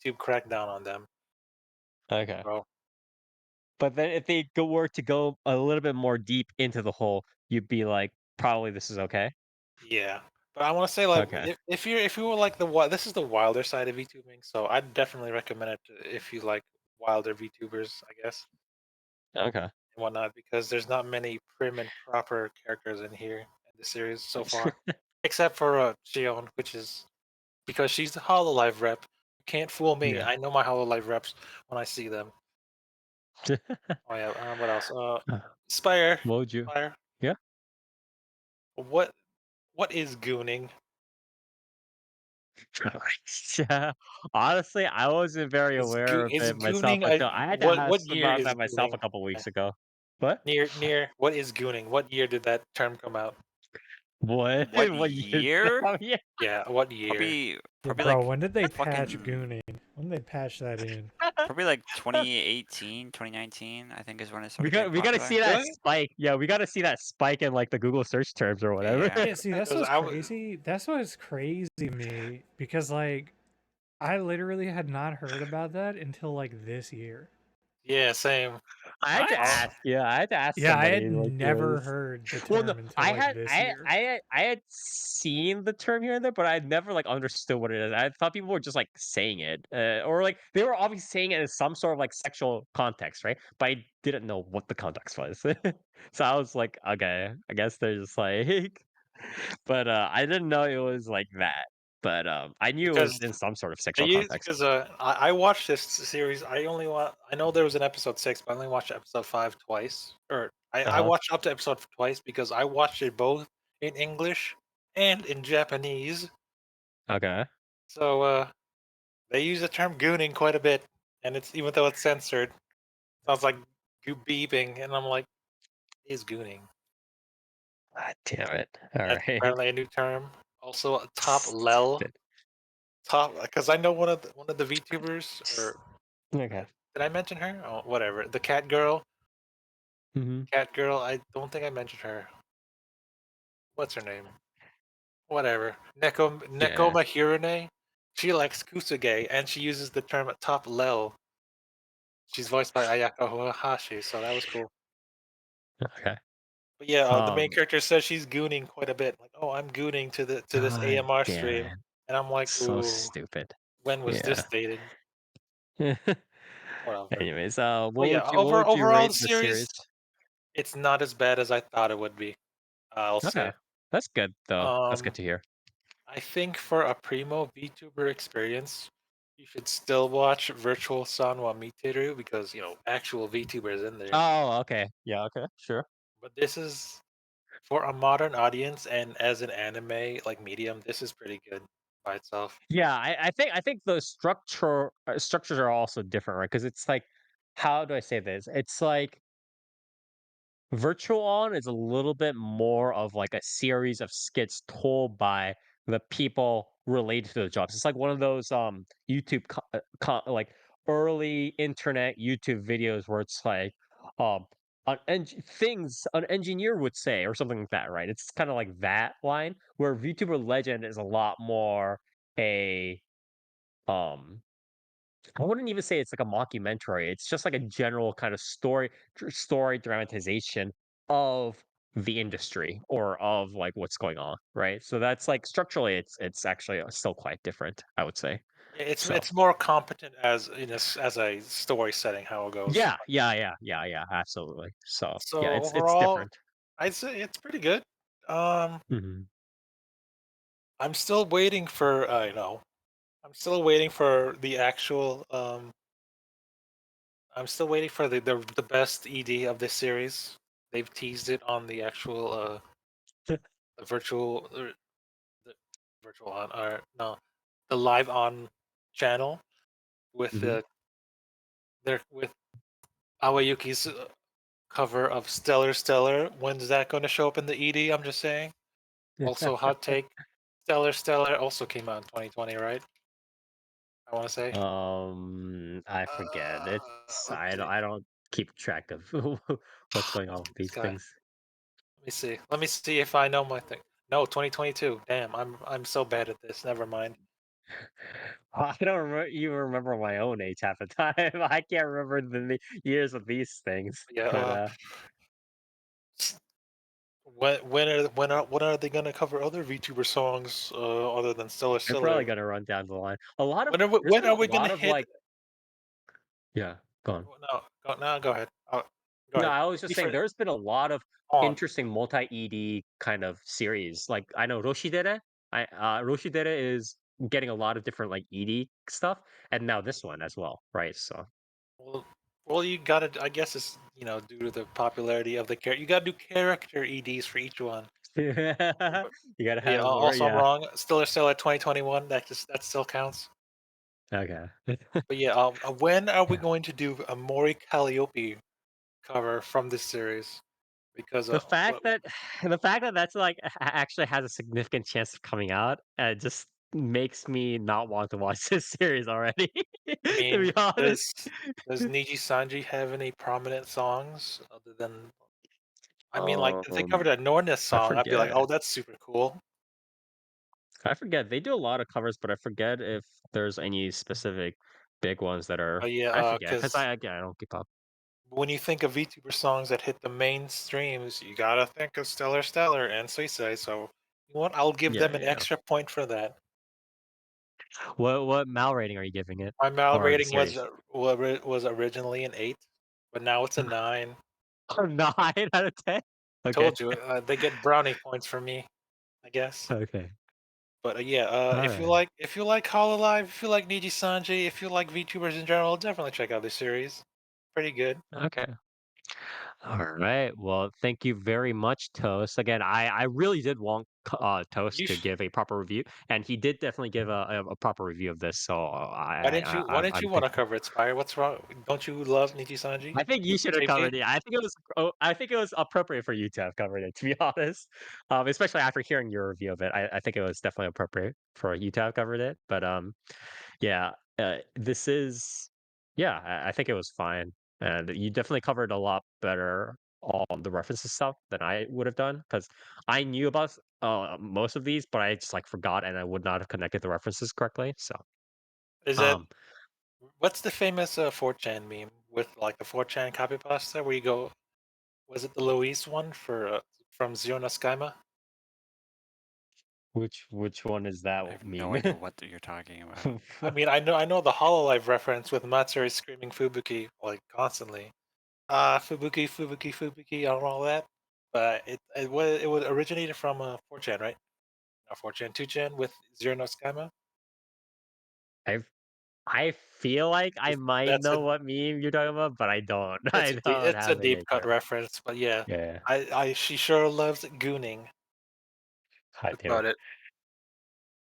[SPEAKER 2] YouTube cracked down on them.
[SPEAKER 1] okay.
[SPEAKER 2] So
[SPEAKER 1] But then if they were to go a little bit more deep into the hole, you'd be like, probably this is okay.
[SPEAKER 2] yeah. But I want to say like
[SPEAKER 1] Okay.
[SPEAKER 2] if you were like this is the wilder side of VTubing, so I'd definitely recommend it if you like wilder VTubers, I guess,
[SPEAKER 1] Okay.
[SPEAKER 2] and whatnot, because there's not many prim and proper characters in here in the series so far, except for Shion, which is because she's the Hololive rep. You can't fool me.
[SPEAKER 1] Yeah.
[SPEAKER 2] I know my Hololive reps when I see them. Oh yeah. What else? Spire.
[SPEAKER 1] What would you?
[SPEAKER 2] Spire.
[SPEAKER 1] Yeah.
[SPEAKER 2] What what is gooning?
[SPEAKER 1] Yeah. Honestly, I wasn't very aware of
[SPEAKER 2] Is
[SPEAKER 1] it myself
[SPEAKER 2] gooning?
[SPEAKER 1] until I had to
[SPEAKER 2] What
[SPEAKER 1] ask
[SPEAKER 2] year
[SPEAKER 1] about
[SPEAKER 2] is
[SPEAKER 1] that myself
[SPEAKER 2] gooning?
[SPEAKER 1] a couple weeks ago. What?
[SPEAKER 2] Near. What is gooning? What year did that term come out?
[SPEAKER 1] What?
[SPEAKER 3] What
[SPEAKER 1] What year?
[SPEAKER 3] year?
[SPEAKER 1] Oh, yeah.
[SPEAKER 2] Yeah, what year?
[SPEAKER 3] Probably
[SPEAKER 4] Bro,
[SPEAKER 3] like
[SPEAKER 4] when did they patch
[SPEAKER 3] fucking
[SPEAKER 4] Gooning? When did they patch that in?
[SPEAKER 3] probably like 2018, 2019, I think is when it
[SPEAKER 1] We
[SPEAKER 3] started getting
[SPEAKER 1] got we got to see
[SPEAKER 3] popular.
[SPEAKER 1] that
[SPEAKER 2] Really?
[SPEAKER 1] spike. Yeah, we got to see that spike in like the Google search terms or whatever.
[SPEAKER 3] Yeah.
[SPEAKER 4] Yeah, see, that's
[SPEAKER 2] Because
[SPEAKER 4] what's
[SPEAKER 2] I was.
[SPEAKER 4] crazy. That's what's crazy to me because like I literally had not heard about that until like this year.
[SPEAKER 2] Yeah, same.
[SPEAKER 1] I had to
[SPEAKER 3] What?
[SPEAKER 1] ask. Yeah, I had to ask
[SPEAKER 4] Yeah, I had
[SPEAKER 1] somebody. Like,
[SPEAKER 4] never
[SPEAKER 1] yes.
[SPEAKER 4] heard the
[SPEAKER 1] Well, no,
[SPEAKER 4] term until like this year.
[SPEAKER 1] I had seen the term here and there, but I'd never like understood what it is. I thought people were just like saying it, or like they were obviously saying it in some sort of like sexual context, right? But I didn't know what the context was, so I was like, okay, I guess they're just like, but I didn't know it was like that. But I knew it was
[SPEAKER 2] Because
[SPEAKER 1] in some sort of
[SPEAKER 2] I
[SPEAKER 1] sexual
[SPEAKER 2] used
[SPEAKER 1] context.
[SPEAKER 2] because I watched this series. I know there was an episode 6, but I only watched episode 5 twice. Or
[SPEAKER 1] Uh
[SPEAKER 2] I
[SPEAKER 1] huh.
[SPEAKER 2] watched up to episode twice because I watched it both in English and in Japanese.
[SPEAKER 1] Okay.
[SPEAKER 2] So they use the term gooning quite a bit, and it's even though it's censored, sounds like beeping, and I'm like, is gooning.
[SPEAKER 1] God damn it! All
[SPEAKER 2] That's
[SPEAKER 1] right.
[SPEAKER 2] apparently a new term. Also, a top lel
[SPEAKER 1] Stupid.
[SPEAKER 2] top because I know one of the VTubers or
[SPEAKER 1] Okay.
[SPEAKER 2] did I mention her? Oh, whatever. The cat girl.
[SPEAKER 1] Hmm.
[SPEAKER 2] Cat girl. I don't think I mentioned her. What's her name? Whatever.
[SPEAKER 1] Yeah.
[SPEAKER 2] Nekoma Hirone. She likes Kusage and she uses the term top lel. She's voiced by Ayako Hashi, so that was cool.
[SPEAKER 1] Okay.
[SPEAKER 2] But yeah, the main
[SPEAKER 1] Um.
[SPEAKER 2] character says she's gooning quite a bit. Like, oh, I'm gooning to this
[SPEAKER 1] God
[SPEAKER 2] AMR
[SPEAKER 1] damn
[SPEAKER 2] stream,
[SPEAKER 1] it.
[SPEAKER 2] and I'm like,
[SPEAKER 1] So
[SPEAKER 2] ooh,
[SPEAKER 1] stupid.
[SPEAKER 2] when was this
[SPEAKER 1] Yeah.
[SPEAKER 2] dated? Whatever.
[SPEAKER 1] Anyways,
[SPEAKER 2] But yeah,
[SPEAKER 1] what would you
[SPEAKER 2] overall
[SPEAKER 1] rate
[SPEAKER 2] the
[SPEAKER 1] the
[SPEAKER 2] series,
[SPEAKER 1] series?
[SPEAKER 2] it's not as bad as I thought it would be. I'll
[SPEAKER 1] Okay.
[SPEAKER 2] say.
[SPEAKER 1] That's good though. That's good
[SPEAKER 2] Um,
[SPEAKER 1] to hear.
[SPEAKER 2] I think for a primo VTuber experience, you should still watch Virtual Sanwa Miteru because actual VTubers in there.
[SPEAKER 1] Oh, okay. Yeah, okay. Sure.
[SPEAKER 2] But this is for a modern audience and as an anime like medium, this is pretty good by itself.
[SPEAKER 1] Yeah, I think the structures are also different, right? Because it's like, how do I say this? It's like Virtual On is a little bit more of like a series of skits told by the people related to the jobs. It's like one of those YouTube like early internet YouTube videos where it's like um things an engineer would say or something like that, right? It's kind of like that line where VTuber Legend is a lot more a um I wouldn't even say it's like a mockumentary. It's just like a general kind of story dramatization of the industry or of like what's going on, right? So that's like structurally, it's actually still quite different, I would say.
[SPEAKER 2] Yeah, it's
[SPEAKER 1] So
[SPEAKER 2] it's more competent as as a story setting how it goes.
[SPEAKER 1] yeah, absolutely. So yeah,
[SPEAKER 2] So
[SPEAKER 1] it's
[SPEAKER 2] overall,
[SPEAKER 1] different.
[SPEAKER 2] I'd say it's pretty good. Um,
[SPEAKER 1] Hmm.
[SPEAKER 2] I'm still waiting for I'm still waiting for the actual. I'm still waiting for the best ED of this series. They've teased it on the actual the virtual the virtual on or no the live on channel with
[SPEAKER 1] Hmm.
[SPEAKER 2] with Awayuki's cover of Stellar Stellar. When's that going to show up in the ED? I'm just saying. Also, hot take: Stellar Stellar also came out in 2020, right? I want to say.
[SPEAKER 1] I forget. It's
[SPEAKER 2] Okay.
[SPEAKER 1] I don't keep track of what's going on with
[SPEAKER 2] This
[SPEAKER 1] these
[SPEAKER 2] guy.
[SPEAKER 1] things.
[SPEAKER 2] Let me see. Let me see if I know my thing. No, 2022. Damn, I'm so bad at this. Never mind.
[SPEAKER 1] I don't even remember my own age half the time. I can't remember years of these things.
[SPEAKER 2] Yeah.
[SPEAKER 1] But
[SPEAKER 2] When are they gonna cover other VTuber songs other than Stellar
[SPEAKER 1] they're probably
[SPEAKER 2] Stellar?
[SPEAKER 1] gonna run down the line. There's
[SPEAKER 2] When
[SPEAKER 1] been
[SPEAKER 2] are
[SPEAKER 1] a
[SPEAKER 2] we gonna
[SPEAKER 1] lot of
[SPEAKER 2] hit?
[SPEAKER 1] like, yeah, go on.
[SPEAKER 2] No, no, go ahead. Go
[SPEAKER 1] No,
[SPEAKER 2] ahead.
[SPEAKER 1] I was just saying
[SPEAKER 2] Different
[SPEAKER 1] there's been a lot of
[SPEAKER 2] on.
[SPEAKER 1] interesting multi-ED kind of series. Like I know Roshidere is getting a lot of different like ED stuff, and now this one as well, right? So
[SPEAKER 2] Well, you gotta. I guess it's due to the popularity of the character. You gotta do character EDs for each one.
[SPEAKER 1] you
[SPEAKER 2] But
[SPEAKER 1] gotta
[SPEAKER 2] yeah.
[SPEAKER 1] have more,
[SPEAKER 2] Also, I'm
[SPEAKER 1] yeah.
[SPEAKER 2] wrong. Still at 2021. That still counts.
[SPEAKER 1] Okay.
[SPEAKER 2] But yeah. When are we going to do a Mori Calliope cover from this series? Because
[SPEAKER 1] The fact that the fact that that's, like, actually has a significant chance of coming out, just makes me not want to watch this series already,
[SPEAKER 2] I
[SPEAKER 1] to
[SPEAKER 2] mean,
[SPEAKER 1] be honest.
[SPEAKER 2] does Niji Sanji have any prominent songs other than? I mean, like if they covered
[SPEAKER 1] Um,
[SPEAKER 2] a Norness
[SPEAKER 1] I
[SPEAKER 2] song, I'd be like,
[SPEAKER 1] forget.
[SPEAKER 2] oh, that's super cool.
[SPEAKER 1] I forget. They do a lot of covers, but I forget if there's any specific big ones that are
[SPEAKER 2] But yeah,
[SPEAKER 1] I forget, 'cause
[SPEAKER 2] because
[SPEAKER 1] again, I don't keep up.
[SPEAKER 2] when you think of VTuber songs that hit the mainstreams, you gotta think of Stellar Stellar and Suisei. So, you know what? I'll give
[SPEAKER 1] Yeah,
[SPEAKER 2] them an
[SPEAKER 1] yeah.
[SPEAKER 2] extra point for that.
[SPEAKER 1] What Mal rating are you giving it?
[SPEAKER 2] My Mal
[SPEAKER 1] Or the
[SPEAKER 2] rating
[SPEAKER 1] series?
[SPEAKER 2] was originally an 8, but now it's a 9.
[SPEAKER 1] Oh, 9 out of 10? Okay.
[SPEAKER 2] Told you, they get brownie points for me, I guess.
[SPEAKER 1] Okay.
[SPEAKER 2] But yeah,
[SPEAKER 1] Alright.
[SPEAKER 2] if you like Hololive, if you like Niji Sanji, if you like VTubers in general, definitely check out this series. Pretty good.
[SPEAKER 1] Okay. All right. Well, thank you very much, Toast. Again, I really did want Toast
[SPEAKER 2] You
[SPEAKER 1] to
[SPEAKER 2] sh-
[SPEAKER 1] give a proper review, and he did definitely give a proper review of this. So
[SPEAKER 2] why didn't you want to cover it, Spire? What's wrong? Don't you love Niji Sanji?
[SPEAKER 1] I think you should have
[SPEAKER 2] JP?
[SPEAKER 1] covered it. I think it was appropriate for you to have covered it. To be honest, especially after hearing your review of it, I think it was definitely appropriate for you to have covered it. But yeah, this is yeah, I think it was fine, and you definitely covered a lot better on the references stuff than I would have done because I knew about most of these, but I just like forgot and I would not have connected the references correctly. So
[SPEAKER 2] Is that
[SPEAKER 1] um,
[SPEAKER 2] what's the famous 4chan meme with like the 4chan copy pasta where you go? Was it the Luis one for from Zero no Skyma?
[SPEAKER 1] which one is that
[SPEAKER 3] I have no
[SPEAKER 1] meme?
[SPEAKER 3] idea what you're talking about.
[SPEAKER 2] I mean, I know the Hololive reference with Matsuri screaming Fubuki like constantly. Fubuki, Fubuki, Fubuki, and all that. But it was originated from 4chan, right? Not 4chan, 2chan with Zero no Skyma.
[SPEAKER 1] I've I feel like I might
[SPEAKER 2] That's a
[SPEAKER 1] know what meme you're talking about, but I don't. I don't
[SPEAKER 2] it's a
[SPEAKER 1] have any
[SPEAKER 2] deep cut
[SPEAKER 1] idea.
[SPEAKER 2] reference, but yeah,
[SPEAKER 1] Yeah,
[SPEAKER 2] she sure loves gooning. That's
[SPEAKER 1] Haiteru.
[SPEAKER 2] about it.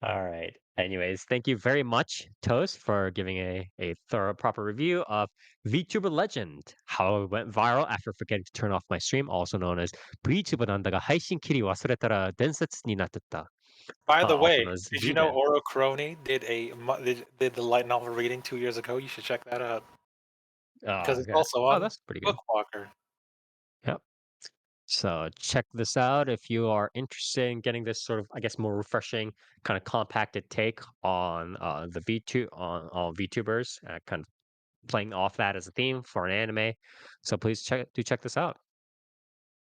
[SPEAKER 1] All right. Anyways, thank you very much, Toast, for giving a thorough, proper review of VTuber Legend, how it went viral after forgetting to turn off my stream, also known as Vtuber Nanda가 하이신 Kiriwasuretara Densetsu ni Natteta,
[SPEAKER 2] By the
[SPEAKER 1] also
[SPEAKER 2] way,
[SPEAKER 1] known as
[SPEAKER 2] did you know
[SPEAKER 1] V-Man.
[SPEAKER 2] Oro Crony did the light novel reading 2 years ago? You should check that out because it's
[SPEAKER 1] Okay.
[SPEAKER 2] also
[SPEAKER 1] Oh,
[SPEAKER 2] on
[SPEAKER 1] that's pretty good.
[SPEAKER 2] Bookwalker.
[SPEAKER 1] Yep. So check this out if you are interested in getting this sort of, I guess, more refreshing, kind of compacted take on the V2 on VTubers, kind of playing off that as a theme for an anime. So please check this out.